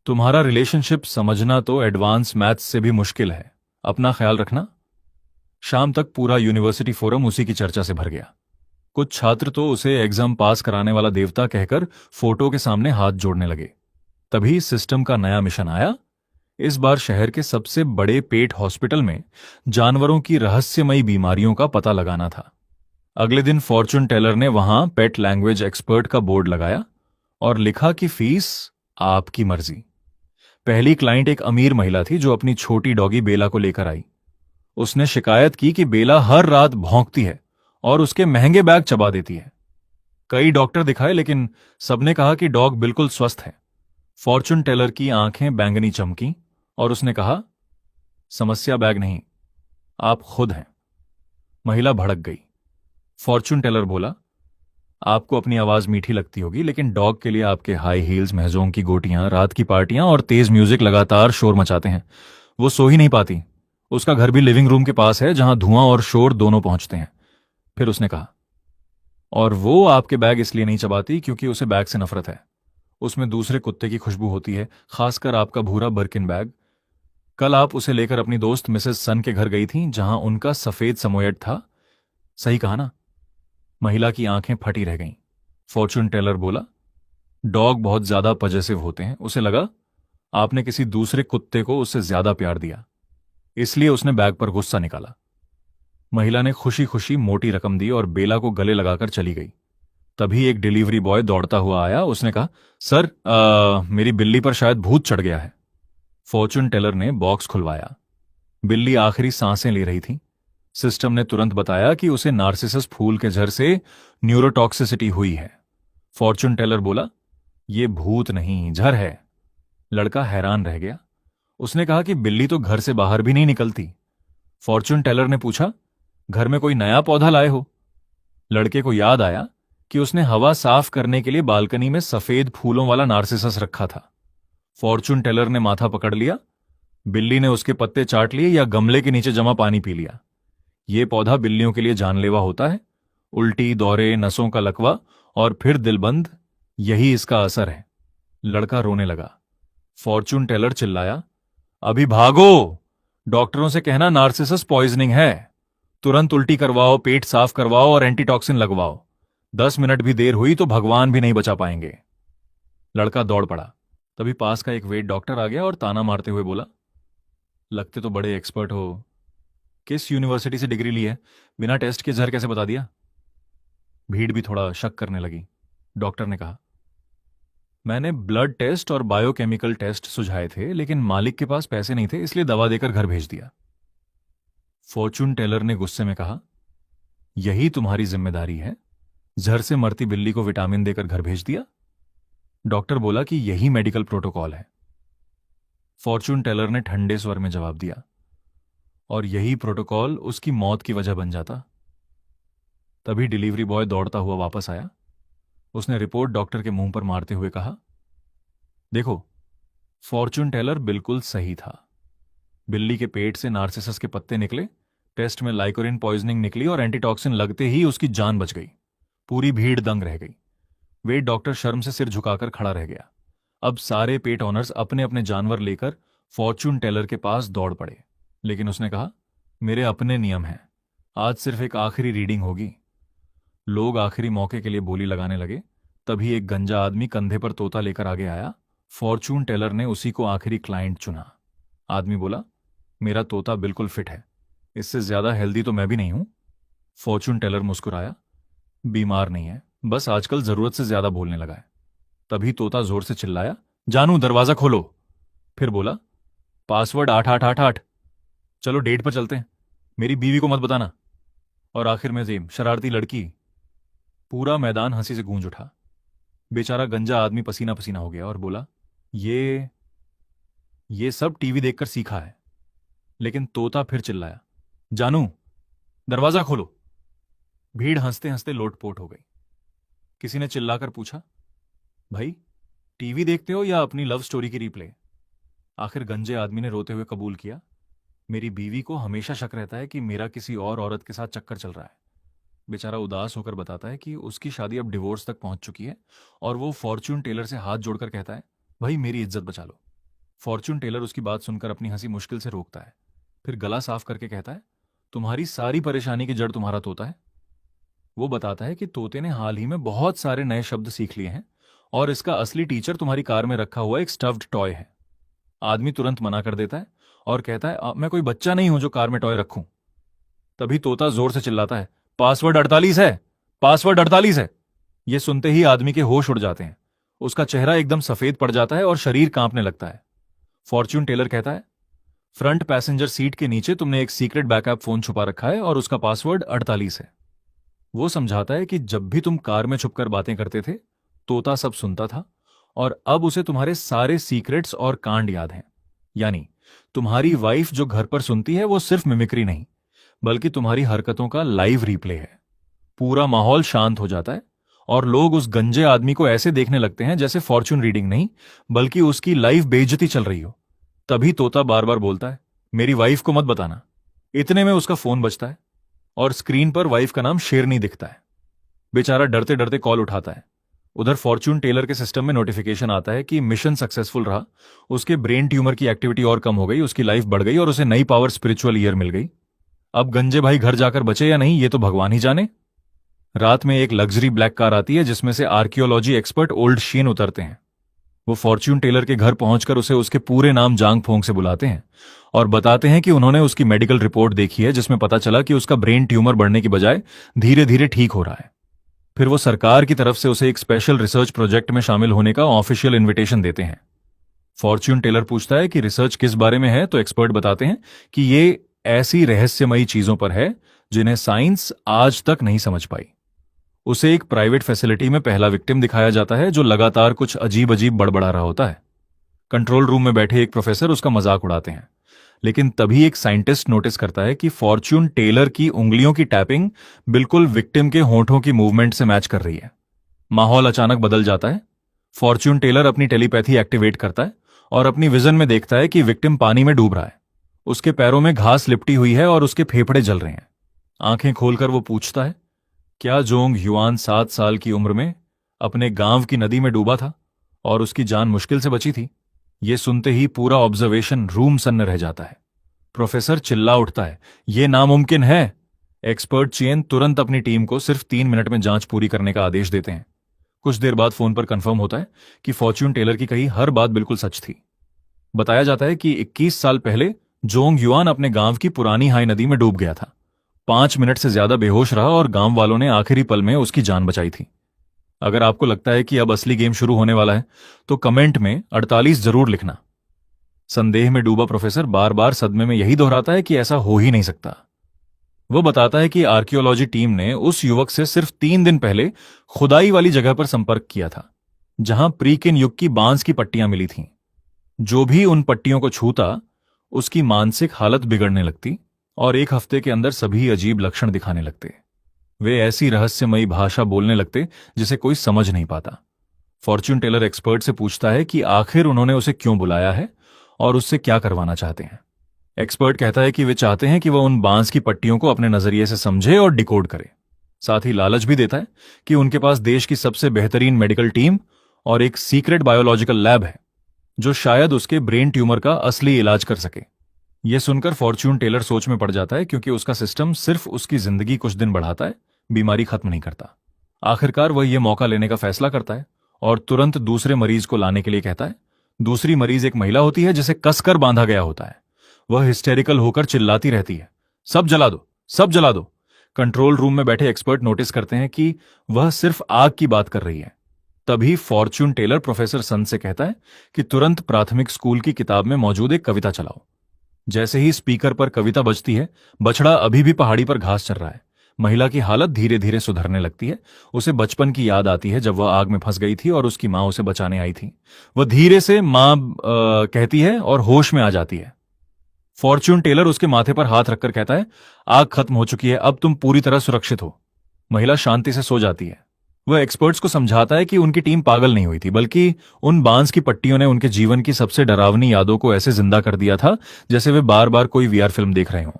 तुम्हारा रिलेशनशिप समझना तो एडवांस मैथ्स से भी मुश्किल है। अपना ख्याल रखना। शाम तक पूरा यूनिवर्सिटी फोरम उसी की चर्चा से भर गया। कुछ छात्र तो उसे एग्जाम पास कराने वाला देवता कहकर फोटो के सामने हाथ जोड़ने लगे। तभी सिस्टम का नया मिशन आया। इस बार शहर के सबसे बड़े पेट हॉस्पिटल में जानवरों की रहस्यमयी बीमारियों का पता लगाना था। अगले दिन फॉर्च्यून टेलर ने वहां पेट लैंग्वेज एक्सपर्ट का बोर्ड लगाया और लिखा कि फीस आपकी मर्जी। पहली क्लाइंट एक अमीर महिला थी जो अपनी छोटी डॉगी बेला को लेकर आई। उसने शिकायत की कि बेला हर रात भौंकती है और उसके महंगे बैग चबा देती है। कई डॉक्टर दिखाए लेकिन सबने कहा कि डॉग बिल्कुल स्वस्थ है। फॉर्च्यून टेलर की आंखें बैंगनी चमकी और उसने कहा, समस्या बैग नहीं, आप खुद हैं। महिला भड़क गई। फॉर्च्यून टेलर बोला, आपको अपनी आवाज मीठी लगती होगी, लेकिन डॉग के लिए आपके हाई हील्स, महजों की गोटियां, रात की पार्टियां और तेज म्यूजिक लगातार शोर मचाते हैं। वो सो ही नहीं पाती। उसका घर भी लिविंग रूम के पास है जहां धुआं और शोर दोनों पहुंचते हैं। फिर उसने कहा, और वो आपके बैग इसलिए नहीं चबाती क्योंकि उसे बैग से नफरत है। उसमें दूसरे कुत्ते की खुशबू होती है, खासकर आपका भूरा बर्किन बैग। कल आप उसे लेकर अपनी दोस्त मिसेस सन के घर गई थीं जहां उनका सफेद समोएड था। सही कहा ना? महिला की आंखें फटी रह गईं। फॉर्च्यून टेलर बोला, डॉग बहुत ज्यादा पजेसिव होते हैं। उसे लगा आपने किसी दूसरे कुत्ते को उससे ज्यादा प्यार दिया, इसलिए उसने बैग पर गुस्सा निकाला। महिला ने खुशी खुशी मोटी रकम दी और बेला को गले लगाकर चली गई। तभी एक डिलीवरी बॉय दौड़ता हुआ आया। उसने कहा, सर, मेरी बिल्ली पर शायद भूत चढ़ गया है। फॉर्चून टेलर ने बॉक्स खुलवाया। बिल्ली आखिरी सांसें ले रही थी। सिस्टम ने तुरंत बताया कि उसे नार्सिसस फूल के जहर से न्यूरोटॉक्सिसिटी हुई है। फॉर्चून टेलर बोला, यह भूत नहीं, जहर है। लड़का हैरान रह गया। उसने कहा कि बिल्ली तो घर से बाहर भी नहीं निकलती। फॉर्चून टेलर ने पूछा, घर में कोई नया पौधा लाए हो? लड़के को याद आया कि उसने हवा साफ करने के लिए बालकनी में सफेद फूलों वाला नार्सिसस रखा था। फॉर्चून टेलर ने माथा पकड़ लिया। बिल्ली ने उसके पत्ते चाट लिए या गमले के नीचे जमा पानी पी लिया। यह पौधा बिल्लियों के लिए जानलेवा होता है। उल्टी, दौरे, नसों का लकवा और फिर दिलबंद, यही इसका असर है। लड़का रोने लगा। फॉर्चून टेलर चिल्लाया, अभी भागो! डॉक्टरों से कहना नार्सिसस पॉइजनिंग है। तुरंत उल्टी करवाओ, पेट साफ करवाओ और एंटीटॉक्सिन लगवाओ। 10 मिनट भी देर हुई तो भगवान भी नहीं बचा पाएंगे। लड़का दौड़ पड़ा। तभी पास का एक वेट डॉक्टर आ गया और ताना मारते हुए बोला, लगते तो बड़े एक्सपर्ट हो, किस यूनिवर्सिटी से डिग्री ली है? बिना टेस्ट के जहर कैसे बता दिया? भीड़ भी थोड़ा शक करने लगी। डॉक्टर ने कहा, मैंने ब्लड टेस्ट और बायोकेमिकल टेस्ट सुझाए थे, लेकिन मालिक के पास पैसे नहीं थे, इसलिए दवा देकर घर भेज दिया। फॉर्चून टेलर ने गुस्से में कहा, यही तुम्हारी जिम्मेदारी है? जहर से मरती बिल्ली को विटामिन देकर घर भेज दिया? डॉक्टर बोला कि यही मेडिकल प्रोटोकॉल है। फॉर्चून टेलर ने ठंडे स्वर में जवाब दिया, और यही प्रोटोकॉल उसकी मौत की वजह बन जाता। तभी डिलीवरी बॉय दौड़ता हुआ वापस आया। उसने रिपोर्ट डॉक्टर के मुंह पर मारते हुए कहा, देखो, फॉर्चून टेलर बिल्कुल सही था। बिल्ली के पेट से नार्सिसस के पत्ते निकले, टेस्ट में लाइकोरिन पॉइजनिंग निकली और एंटीटॉक्सिन लगते ही उसकी जान बच गई। पूरी भीड़ दंग रह गई। वेट डॉक्टर शर्म से सिर झुकाकर खड़ा रह गया। अब सारे पेट ऑनर्स अपने अपने जानवर लेकर फॉर्चून टेलर के पास दौड़ पड़े। लेकिन उसने कहा, मेरे अपने नियम हैं, आज सिर्फ एक आखिरी रीडिंग होगी। लोग आखिरी मौके के लिए बोली लगाने लगे। तभी एक गंजा आदमी कंधे पर तोता लेकर आगे आया। फॉर्चून टेलर ने उसी को आखिरी क्लाइंट चुना। आदमी बोला, मेरा तोता बिल्कुल फिट है, इससे ज्यादा हेल्दी तो मैं भी नहीं हूं। फॉर्चून टेलर मुस्कुराया, बीमार नहीं है, बस आजकल जरूरत से ज्यादा बोलने लगा है। तभी तोता जोर से चिल्लाया, जानू दरवाजा खोलो। फिर बोला, पासवर्ड 8888। चलो डेट पर चलते हैं, मेरी बीवी को मत बताना। और आखिर में जेम, शरारती लड़की। पूरा मैदान हंसी से गूंज उठा। बेचारा गंजा आदमी पसीना पसीना हो गया और बोला, ये सब टीवी देखकर सीखा है। लेकिन तोता फिर चिल्लाया, जानू दरवाजा खोलो। भीड़ हंसते हंसते लोटपोट हो गई। किसी ने चिल्लाकर पूछा, भाई टीवी देखते हो या अपनी लव स्टोरी की रिप्ले? आखिर गंजे आदमी ने रोते हुए कबूल किया, मेरी बीवी को हमेशा शक रहता है कि मेरा किसी और औरत के साथ चक्कर चल रहा है। बेचारा उदास होकर बताता है कि उसकी शादी अब डिवोर्स तक पहुंच चुकी है और वो फॉर्चून टेलर से हाथ जोड़कर कहता है, भाई मेरी इज्जत बचा लो। फॉर्चून टेलर उसकी बात सुनकर अपनी हंसी मुश्किल से रोकता है, फिर गला साफ करके कहता है, तुम्हारी सारी परेशानी की जड़ तुम्हारा तोता है। वो बताता है कि तोते ने हाल ही में बहुत सारे नए शब्द सीख लिए हैं और इसका असली टीचर तुम्हारी कार में रखा हुआ एक स्टफ्ड टॉय है। आदमी तुरंत मना कर देता है और कहता है, मैं कोई बच्चा नहीं हूं जो कार में टॉय रखूं। तभी तोता जोर से चिल्लाता है, पासवर्ड 48 है, पासवर्ड 48 है। यह सुनते ही आदमी के होश उड़ जाते हैं। उसका चेहरा एकदम सफेद पड़ जाता है और शरीर कांपने लगता है। फॉर्चून टेलर कहता है, फ्रंट पैसेंजर सीट के नीचे तुमने एक सीक्रेट बैकअप फोन छुपा रखा है और उसका पासवर्ड 48 है। वो समझाता है कि जब भी तुम कार में छुपकर बातें करते थे, तोता सब सुनता था और अब उसे तुम्हारे सारे सीक्रेट्स और कांड याद हैं। यानी तुम्हारी वाइफ जो घर पर सुनती है वो सिर्फ मिमिक्री नहीं, बल्कि तुम्हारी हरकतों का लाइव रिप्ले है। पूरा माहौल शांत हो जाता है और लोग उस गंजे आदमी को ऐसे देखने लगते हैं जैसे फॉर्चून रीडिंग नहीं, बल्कि उसकी लाइव बेइज्जती चल रही हो। तभी तोता बार बार बोलता है, मेरी वाइफ को मत बताना। इतने में उसका फोन बजता है और स्क्रीन पर वाइफ का नाम शेरनी दिखता है। बेचारा डरते डरते कॉल उठाता है। उधर फॉर्चून टेलर के सिस्टम में नोटिफिकेशन आता है कि मिशन सक्सेसफुल रहा, उसके ब्रेन ट्यूमर की एक्टिविटी और कम हो गई, उसकी लाइफ बढ़ गई और उसे नई पावर स्पिरिचुअल ईयर मिल गई। अब गंजे भाई घर जाकर बचे या नहीं ये तो भगवान ही जाने। रात में एक लग्जरी ब्लैक कार आती है जिसमें से आर्कियोलॉजी एक्सपर्ट ओल्ड शीन उतरते हैं। वो फॉर्च्यून टेलर के घर पहुंचकर उसे उसके पूरे नाम जांग फोंग से बुलाते हैं और बताते हैं कि उन्होंने उसकी मेडिकल रिपोर्ट देखी है जिसमें पता चला कि उसका ब्रेन ट्यूमर बढ़ने की बजाय धीरे धीरे ठीक हो रहा है। फिर वो सरकार की तरफ से उसे एक स्पेशल रिसर्च प्रोजेक्ट में शामिल होने का ऑफिशियल इन्विटेशन देते हैं। फॉर्च्यून टेलर पूछता है कि रिसर्च किस बारे में है, तो एक्सपर्ट बताते हैं कि ये ऐसी रहस्यमयी चीजों पर है जिन्हें साइंस आज तक नहीं समझ पाई। उसे एक प्राइवेट फैसिलिटी में पहला विक्टिम दिखाया जाता है जो लगातार कुछ अजीब अजीब बड़बड़ा रहा होता है। कंट्रोल रूम में बैठे एक प्रोफेसर उसका मजाक उड़ाते हैं, लेकिन तभी एक साइंटिस्ट नोटिस करता है कि फॉर्च्यून टेलर की उंगलियों की टैपिंग बिल्कुल विक्टिम के होंठों की मूवमेंट से मैच कर रही है। माहौल अचानक बदल जाता है। फॉर्च्यून टेलर अपनी टेलीपैथी एक्टिवेट करता है और अपनी विजन में देखता है कि विक्टिम पानी में डूब रहा है। उसके पैरों में घास लिपटी हुई है और उसके फेफड़े जल रहे हैं। आंखें खोलकर वो पूछता है, क्या जोंग युआन 7 साल की उम्र में अपने गांव की नदी में डूबा था और उसकी जान मुश्किल से बची थी? ये सुनते ही पूरा ऑब्जर्वेशन रूम सन्न रह जाता है। प्रोफेसर चिल्ला उठता है, यह नामुमकिन है। एक्सपर्ट चेन तुरंत अपनी टीम को सिर्फ 3 मिनट में जांच पूरी करने का आदेश देते हैं। कुछ देर बाद फोन पर कंफर्म होता है कि फॉर्च्यून टेलर की कही हर बात बिल्कुल सच थी। बताया जाता है कि 21 साल पहले जोंग युआन अपने गांव की पुरानी हाई नदी में डूब गया था। 5 मिनट से ज्यादा बेहोश रहा और गांव वालों ने आखिरी पल में उसकी जान बचाई थी। अगर आपको लगता है कि अब असली गेम शुरू होने वाला है तो कमेंट में 48 जरूर लिखना। संदेह में डूबा प्रोफेसर बार बार सदमे में यही दोहराता है कि ऐसा हो ही नहीं सकता। वो बताता है कि आर्कियोलॉजी टीम ने उस युवक से सिर्फ 3 दिन पहले खुदाई वाली जगह पर संपर्क किया था जहां प्रीकिन युग की बांस की पट्टियां मिली थीं। जो भी उन पट्टियों को छूता उसकी मानसिक हालत बिगड़ने लगती और 1 हफ्ते के अंदर सभी अजीब लक्षण दिखाने लगते। वे ऐसी रहस्यमयी भाषा बोलने लगते जिसे कोई समझ नहीं पाता। फॉर्च्यून टेलर एक्सपर्ट से पूछता है कि आखिर उन्होंने उसे क्यों बुलाया है और उससे क्या करवाना चाहते हैं। एक्सपर्ट कहता है कि वे चाहते हैं कि वह उन बांस की पट्टियों को अपने नजरिए से समझे और डिकोड करे। साथ ही लालच भी देता है कि उनके पास देश की सबसे बेहतरीन मेडिकल टीम और एक सीक्रेट बायोलॉजिकल लैब है जो शायद उसके ब्रेन ट्यूमर का असली इलाज कर सके। यह सुनकर फॉर्च्यून टेलर सोच में पड़ जाता है, क्योंकि उसका सिस्टम सिर्फ उसकी जिंदगी कुछ दिन बढ़ाता है, बीमारी खत्म नहीं करता। आखिरकार वह यह मौका लेने का फैसला करता है और तुरंत दूसरे मरीज को लाने के लिए कहता है। दूसरी मरीज एक महिला होती है जिसे कसकर बांधा गया होता है। वह हिस्टेरिकल होकर चिल्लाती रहती है, सब जला दो, सब जला दो। कंट्रोल रूम में बैठे एक्सपर्ट नोटिस करते हैं कि वह सिर्फ आग की बात कर रही है। तभी फॉर्च्यून टेलर प्रोफेसर सन से कहता है कि तुरंत प्राथमिक स्कूल की किताब में मौजूद एक कविता चलाओ। जैसे ही स्पीकर पर कविता बजती है, बछड़ा अभी भी पहाड़ी पर घास चर रहा है। महिला की हालत धीरे धीरे सुधरने लगती है। उसे बचपन की याद आती है जब वह आग में फंस गई थी और उसकी मां उसे बचाने आई थी। वह धीरे से मां कहती है और होश में आ जाती है। फॉर्च्यून टेलर उसके माथे पर हाथ रखकर कहता है, आग खत्म हो चुकी है, अब तुम पूरी तरह सुरक्षित हो। महिला शांति से सो जाती है। वह एक्सपर्ट्स को समझाता है कि उनकी टीम पागल नहीं हुई थी, बल्कि उन बांस की पट्टियों ने उनके जीवन की सबसे डरावनी यादों को ऐसे जिंदा कर दिया था जैसे वे बार बार कोई वीआर फिल्म देख रहे हों।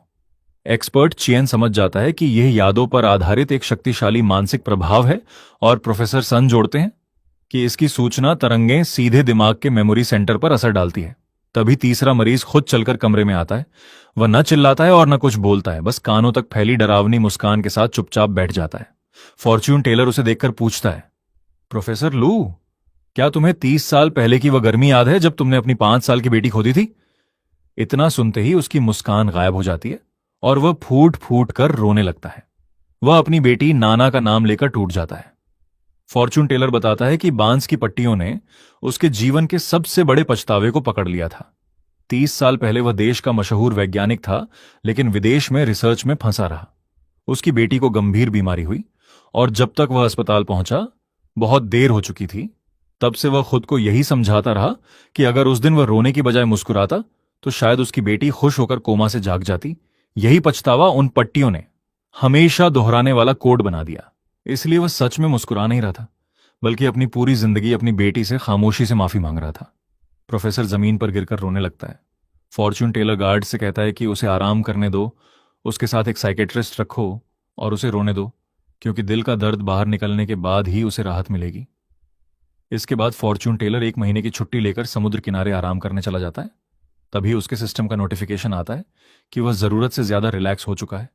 एक्सपर्ट चेन समझ जाता है कि यह यादों पर आधारित एक शक्तिशाली मानसिक प्रभाव है और प्रोफेसर सन जोड़ते हैं कि इसकी सूचना तरंगें सीधे दिमाग के मेमोरी सेंटर पर असर डालती है। तभी तीसरा मरीज खुद चलकर कमरे में आता है। वह न चिल्लाता है और न कुछ बोलता है, बस कानों तक फैली डरावनी मुस्कान के साथ चुपचाप बैठ जाता है। फॉर्च्यून टेलर उसे देखकर पूछता है, प्रोफेसर लू, क्या तुम्हें 30 साल पहले की वह गर्मी याद है जब तुमने अपनी 5 साल की बेटी खो दी थी? इतना सुनते ही उसकी मुस्कान गायब हो जाती है और वह फूट फूट कर रोने लगता है। वह अपनी बेटी नाना का नाम लेकर टूट जाता है। फॉर्च्यून टेलर बताता है कि बांस की पट्टियों ने उसके जीवन के सबसे बड़े पछतावे को पकड़ लिया था। 30 साल पहले वह देश का मशहूर वैज्ञानिक था, लेकिन विदेश में रिसर्च में फंसा रहा। उसकी बेटी को गंभीर बीमारी हुई और जब तक वह अस्पताल पहुंचा बहुत देर हो चुकी थी। तब से वह खुद को यही समझाता रहा कि अगर उस दिन वह रोने की बजाय मुस्कुराता तो शायद उसकी बेटी खुश होकर कोमा से जाग जाती। यही पछतावा उन पट्टियों ने हमेशा दोहराने वाला कोड बना दिया। इसलिए वह सच में मुस्कुरा नहीं रहा था, बल्कि अपनी पूरी जिंदगी अपनी बेटी से खामोशी से माफी मांग रहा था। प्रोफेसर जमीन पर गिरकर रोने लगता है। फॉर्च्यून टेलर गार्ड से कहता है कि उसे आराम करने दो, उसके साथ एक साइकेट्रिस्ट रखो और उसे रोने दो, क्योंकि दिल का दर्द बाहर निकलने के बाद ही उसे राहत मिलेगी। इसके बाद फॉर्च्यून टेलर 1 महीने की छुट्टी लेकर समुद्र किनारे आराम करने चला जाता है। तभी उसके सिस्टम का नोटिफिकेशन आता है कि वह जरूरत से ज्यादा रिलैक्स हो चुका है,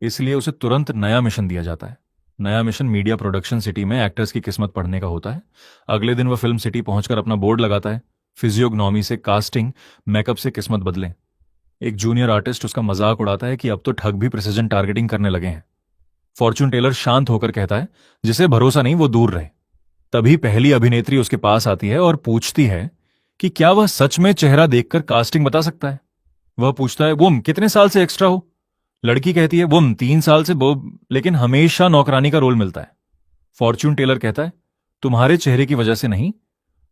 इसलिए उसे तुरंत नया मिशन दिया जाता है। नया मिशन मीडिया प्रोडक्शन सिटी में एक्टर्स की किस्मत पढ़ने का होता है। अगले दिन वह फिल्म सिटी पहुंचकर अपना बोर्ड लगाता है, फिजियोग्नॉमी से कास्टिंग, मेकअप से किस्मत बदलें। एक जूनियर आर्टिस्ट उसका मजाक उड़ाता है कि अब तो ठग भी प्रिसिजन टारगेटिंग करने लगे हैं। फॉर्च्यून टेलर शांत होकर कहता है, जिसे भरोसा नहीं वो दूर रहे। तभी पहली अभिनेत्री उसके पास आती है और पूछती है कि क्या वह सच में चेहरा देखकर कास्टिंग बता सकता है। वह पूछता है, वो कितने साल से एक्स्ट्रा हो? लड़की कहती है, वो 3 साल से, वो लेकिन हमेशा नौकरानी का रोल मिलता है। फॉर्च्यून टेलर कहता है, तुम्हारे चेहरे की वजह से नहीं,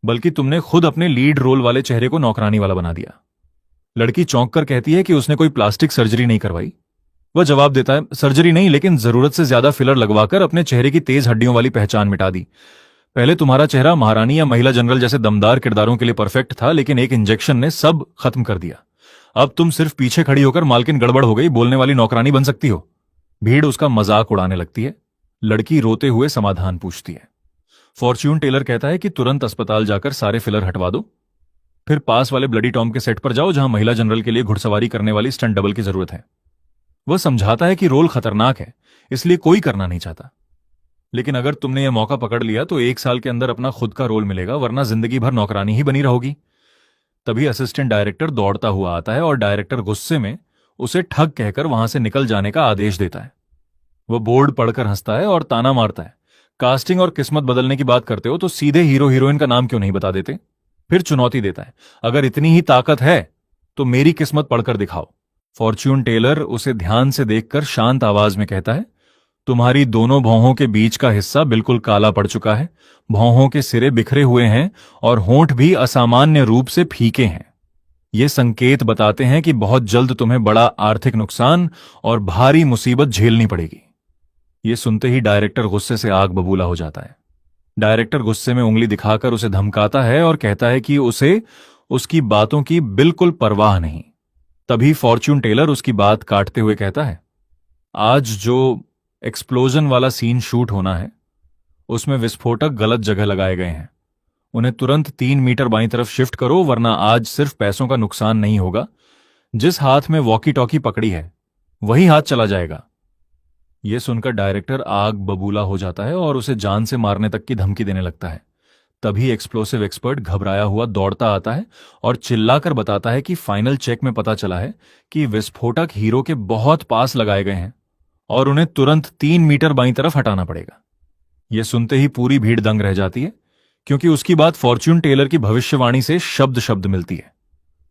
बल्कि तुमने खुद अपने लीड रोल वाले चेहरे को नौकरानी वाला बना दिया। लड़की चौंक कर कहती है कि उसने कोई प्लास्टिक सर्जरी नहीं करवाई। वह जवाब देता है, सर्जरी नहीं, लेकिन जरूरत से ज्यादा फिलर लगवाकर अपने चेहरे की तेज हड्डियों वाली पहचान मिटा दी। पहले तुम्हारा चेहरा महारानी या महिला जनरल जैसे दमदार किरदारों के लिए परफेक्ट था, लेकिन एक इंजेक्शन ने सब खत्म कर दिया। अब तुम सिर्फ पीछे खड़ी होकर मालकिन गड़बड़ हो गई बोलने वाली नौकरानी बन सकती हो। भीड़ उसका मजाक उड़ाने लगती है। लड़की रोते हुए समाधान पूछती है। फॉर्च्यून टेलर कहता है कि तुरंत अस्पताल जाकर सारे फिलर हटवा दो, फिर पास वाले ब्लडी टॉम के सेट पर जाओ जहां महिला जनरल के लिए घुड़सवारी करने वाली स्टंट डबल की जरूरत है। वह समझाता है कि रोल खतरनाक है, इसलिए कोई करना नहीं चाहता, लेकिन अगर तुमने यह मौका पकड़ लिया तो 1 साल के अंदर अपना खुद का रोल मिलेगा, वरना जिंदगी भर नौकरानी ही बनी रहोगी। तभी असिस्टेंट डायरेक्टर दौड़ता हुआ आता है और डायरेक्टर गुस्से में उसे ठग कहकर वहां से निकल जाने का आदेश देता है। वह बोर्ड पढ़कर हंसता है और ताना मारता है, कास्टिंग और किस्मत बदलने की बात करते हो तो सीधे हीरो हीरोइन का नाम क्यों नहीं बता देते? फिर चुनौती देता है, अगर इतनी ही ताकत है तो मेरी किस्मत पढ़कर दिखाओ। फॉर्च्यून टेलर उसे ध्यान से देखकर शांत आवाज में कहता है, तुम्हारी दोनों भौहों के बीच का हिस्सा बिल्कुल काला पड़ चुका है, भौहों के सिरे बिखरे हुए हैं और होंठ भी असामान्य रूप से फीके हैं। ये संकेत बताते हैं कि बहुत जल्द तुम्हें बड़ा आर्थिक नुकसान और भारी मुसीबत झेलनी पड़ेगी। ये सुनते ही डायरेक्टर गुस्से से आग बबूला हो जाता है। डायरेक्टर गुस्से में उंगली दिखाकर उसे धमकाता है और कहता है कि उसे उसकी बातों की बिल्कुल परवाह नहीं। तभी फॉर्च्यून टेलर उसकी बात काटते हुए कहता है, आज जो एक्सप्लोजन वाला सीन शूट होना है उसमें विस्फोटक गलत जगह लगाए गए हैं। उन्हें तुरंत 3 मीटर बाईं तरफ शिफ्ट करो, वरना आज सिर्फ पैसों का नुकसान नहीं होगा, जिस हाथ में वॉकी टॉकी पकड़ी है वही हाथ चला जाएगा। यह सुनकर डायरेक्टर आग बबूला हो जाता है और उसे जान से मारने तक की धमकी देने लगता है। तभी एक्सप्लोसिव एक्सपर्ट घबराया हुआ दौड़ता आता है और चिल्लाकर बताता है कि फाइनल चेक में पता चला है कि विस्फोटक हीरो के बहुत पास लगाए गए हैं और उन्हें तुरंत 3 मीटर बाईं तरफ हटाना पड़ेगा। यह सुनते ही पूरी भीड़ दंग रह जाती है, क्योंकि उसकी बात फॉर्च्यून टेलर की भविष्यवाणी से शब्द शब्द मिलती है।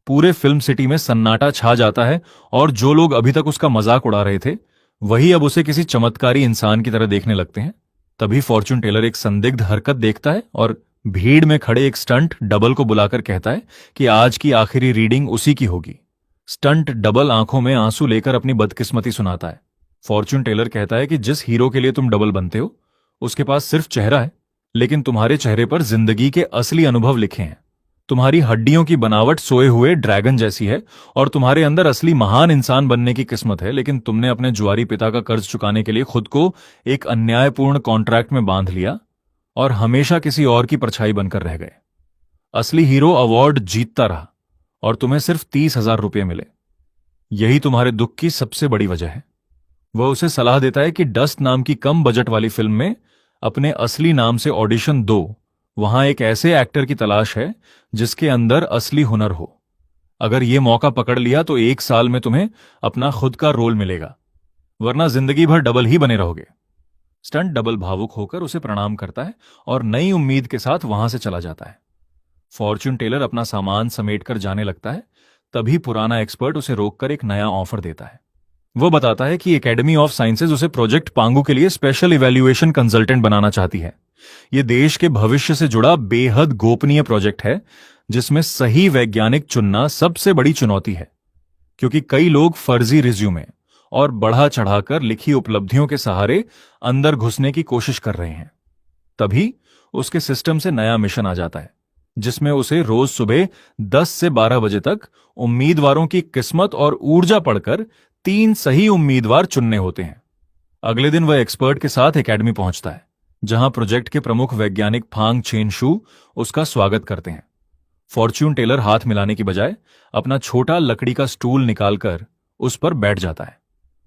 पूरे फिल्म सिटी में सन्नाटा छा जाता है और जो लोग अभी तक उसका मजाक उड़ा रहे थे वही अब उसे किसी चमत्कारी इंसान की तरह देखने लगते हैं। तभी फॉर्च्यून टेलर एक संदिग्ध हरकत देखता है और भीड़ में खड़े एक स्टंट डबल को बुलाकर कहता है कि आज की आखिरी रीडिंग उसी की होगी। स्टंट डबल आंखों में आंसू लेकर अपनी बदकिस्मती सुनाता है। फॉर्च्यून टेलर कहता है कि जिस हीरो के लिए तुम डबल बनते हो उसके पास सिर्फ चेहरा है, लेकिन तुम्हारे चेहरे पर जिंदगी के असली अनुभव लिखे हैं। तुम्हारी हड्डियों की बनावट सोए हुए ड्रैगन जैसी है और तुम्हारे अंदर असली महान इंसान बनने की किस्मत है, लेकिन तुमने अपने जुआरी पिता का कर्ज चुकाने के लिए खुद को एक अन्यायपूर्ण कॉन्ट्रैक्ट में बांध लिया और हमेशा किसी और की परछाई बनकर रह गए। असली हीरो अवार्ड जीतता रहा और तुम्हें सिर्फ 30,000 रुपये मिले। यही तुम्हारे दुख की सबसे बड़ी वजह है। वह उसे सलाह देता है कि डस्ट नाम की कम बजट वाली फिल्म में अपने असली नाम से ऑडिशन दो। वहां एक ऐसे एक्टर की तलाश है जिसके अंदर असली हुनर हो। अगर यह मौका पकड़ लिया तो 1 साल में तुम्हें अपना खुद का रोल मिलेगा, वरना जिंदगी भर डबल ही बने रहोगे। स्टंट डबल भावुक होकर उसे प्रणाम करता है और नई उम्मीद के साथ वहां से चला जाता है। फॉर्च्यून टेलर अपना सामान समेटकर जाने लगता है। तभी पुराना एक्सपर्ट उसे रोककर एक नया ऑफर देता है। वह बताता है कि एकेडमी ऑफ साइंसेज उसे प्रोजेक्ट पांगू के लिए स्पेशल इवैल्यूएशन कंसल्टेंट बनाना चाहती है। यह देश के भविष्य से जुड़ा बेहद गोपनीय प्रोजेक्ट है, जिसमें सही वैज्ञानिक चुनना सबसे बड़ी चुनौती है, क्योंकि कई लोग फर्जी रिज्यूमे और बढ़ा चढ़ाकर लिखी उपलब्धियों के सहारे अंदर घुसने की कोशिश कर रहे हैं। तभी उसके सिस्टम से नया मिशन आ जाता है, जिसमें उसे रोज सुबह 10 से 12 बजे तक उम्मीदवारों की किस्मत और ऊर्जा पढ़कर 3 सही उम्मीदवार चुनने होते हैं। अगले दिन वह एक्सपर्ट के साथ एकेडमी पहुंचता है, जहां प्रोजेक्ट के प्रमुख वैज्ञानिक फांग चेनशू उसका स्वागत करते हैं। फॉर्च्यून टेलर हाथ मिलाने की बजाय अपना छोटा लकड़ी का स्टूल निकालकर उस पर बैठ जाता है।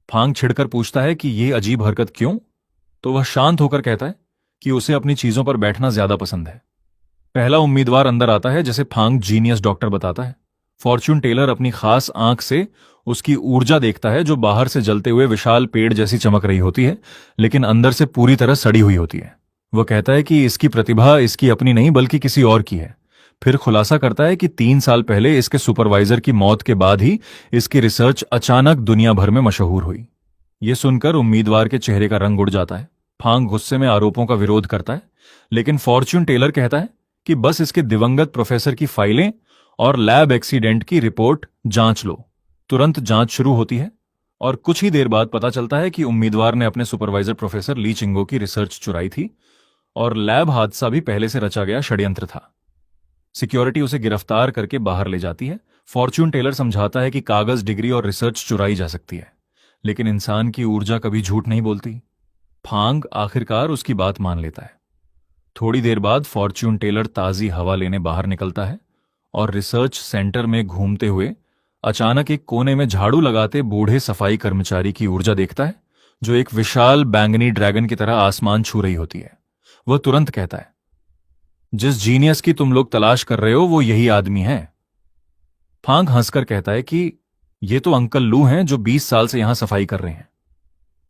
फांग छिड़कर पूछता है कि यह अजीब हरकत क्यों, तो वह शांत होकर कहता है कि उसे अपनी चीजों पर बैठना ज्यादा पसंद है। पहला उम्मीदवार अंदर आता है, जिसे फांग जीनियस डॉक्टर बताता है। फॉर्च्यून टेलर अपनी खास आंख से उसकी ऊर्जा देखता है, जो बाहर से जलते हुए विशाल पेड़ जैसी चमक रही होती है, लेकिन अंदर से पूरी तरह सड़ी हुई होती है। वह कहता है कि इसकी प्रतिभा इसकी अपनी नहीं बल्कि किसी और की है। फिर खुलासा करता है कि 3 साल पहले इसके सुपरवाइजर की मौत के बाद ही इसकी रिसर्च अचानक दुनिया भर में मशहूर हुई। ये सुनकर उम्मीदवार के चेहरे का रंग उड़ जाता है। फांग गुस्से में आरोपों का विरोध करता है, लेकिन फॉर्च्यून टेलर कहता है कि बस इसके दिवंगत प्रोफेसर की फाइलें और लैब एक्सीडेंट की रिपोर्ट जांच लो। तुरंत जांच शुरू होती है और कुछ ही देर बाद पता चलता है कि उम्मीदवार ने अपने सुपरवाइजर प्रोफेसर ली चिंगो की रिसर्च चुराई थी और लैब हादसा भी पहले से रचा गया षड्यंत्र था। सिक्योरिटी उसे गिरफ्तार करके बाहर ले जाती है। फॉर्च्यून टेलर समझाता है कि कागज, डिग्री और रिसर्च चुराई जा सकती है, लेकिन इंसान की ऊर्जा कभी झूठ नहीं बोलती। फांग आखिरकार उसकी बात मान लेता है। थोड़ी देर बाद फॉर्च्यून टेलर ताजी हवा लेने बाहर निकलता है और रिसर्च सेंटर में घूमते हुए अचानक एक कोने में झाड़ू लगाते बूढ़े सफाई कर्मचारी की ऊर्जा देखता है, जो एक विशाल बैंगनी ड्रैगन की तरह आसमान छू रही होती है। वह तुरंत कहता है, जिस जीनियस की तुम लोग तलाश कर रहे हो वो यही आदमी है। फांग हंसकर कहता है कि ये तो अंकल लू हैं जो 20 साल से यहां सफाई कर रहे हैं।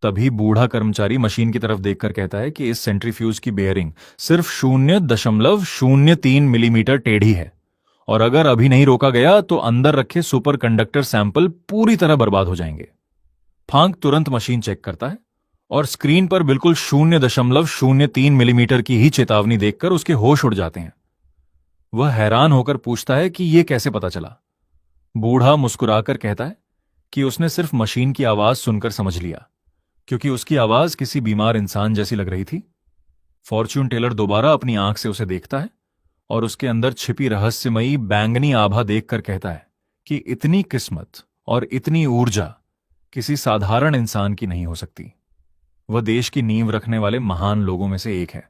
तभी बूढ़ा कर्मचारी मशीन की तरफ देखकर कहता है कि इस सेंट्रीफ्यूज की बेयरिंग सिर्फ 0.03 मिलीमीटर टेढ़ी है और अगर अभी नहीं रोका गया तो अंदर रखे सुपर कंडक्टर सैंपल पूरी तरह बर्बाद हो जाएंगे। फांग तुरंत मशीन चेक करता है और स्क्रीन पर बिल्कुल 0.03 मिलीमीटर की ही चेतावनी देखकर उसके होश उड़ जाते हैं। वह हैरान होकर पूछता है कि यह कैसे पता चला। बूढ़ा मुस्कुराकर कहता है कि उसने सिर्फ मशीन की आवाज सुनकर समझ लिया, क्योंकि उसकी आवाज किसी बीमार इंसान जैसी लग रही थी। फॉर्च्यून टेलर दोबारा अपनी आंख से उसे देखता है और उसके अंदर छिपी रहस्यमयी बैंगनी आभा देखकर कहता है कि इतनी किस्मत और इतनी ऊर्जा किसी साधारण इंसान की नहीं हो सकती। वह देश की नींव रखने वाले महान लोगों में से एक है।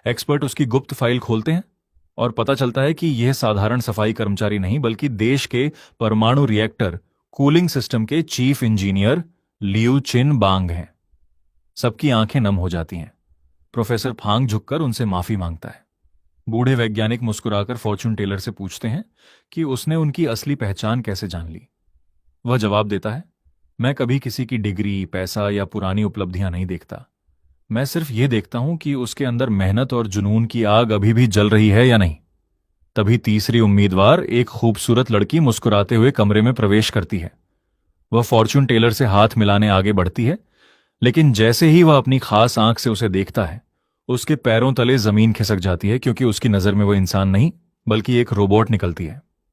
एक्सपर्ट उसकी गुप्त फाइल खोलते हैं और पता चलता है कि यह साधारण सफाई कर्मचारी नहीं, बल्कि देश के परमाणु रिएक्टर कूलिंग सिस्टम के चीफ इंजीनियर लियू चिन बांग हैं। सबकी आंखें नम हो जाती हैं। प्रोफेसर फांग झुककर उनसे माफी मांगता है। बूढ़े वैज्ञानिक मुस्कुराकर फॉर्च्यून टेलर से पूछते हैं कि उसने उनकी असली पहचान कैसे जान ली। वह जवाब देता है, मैं कभी किसी की डिग्री, पैसा या पुरानी उपलब्धियां नहीं देखता। मैं सिर्फ ये देखता हूं कि उसके अंदर मेहनत और जुनून की आग अभी भी जल रही है या नहीं। तभी तीसरी उम्मीदवार, एक खूबसूरत लड़की, मुस्कुराते हुए कमरे में प्रवेश करती है। वह फॉर्च्यून टेलर से हाथ मिलाने आगे बढ़ती है, लेकिन जैसे ही वह अपनी खास आंख से उसे देखता है, उसके पैरों तले जमीन खिसक जाती है, क्योंकि उसकी नजर में वह इंसान नहीं बल्कि एक रोबोट निकलती है।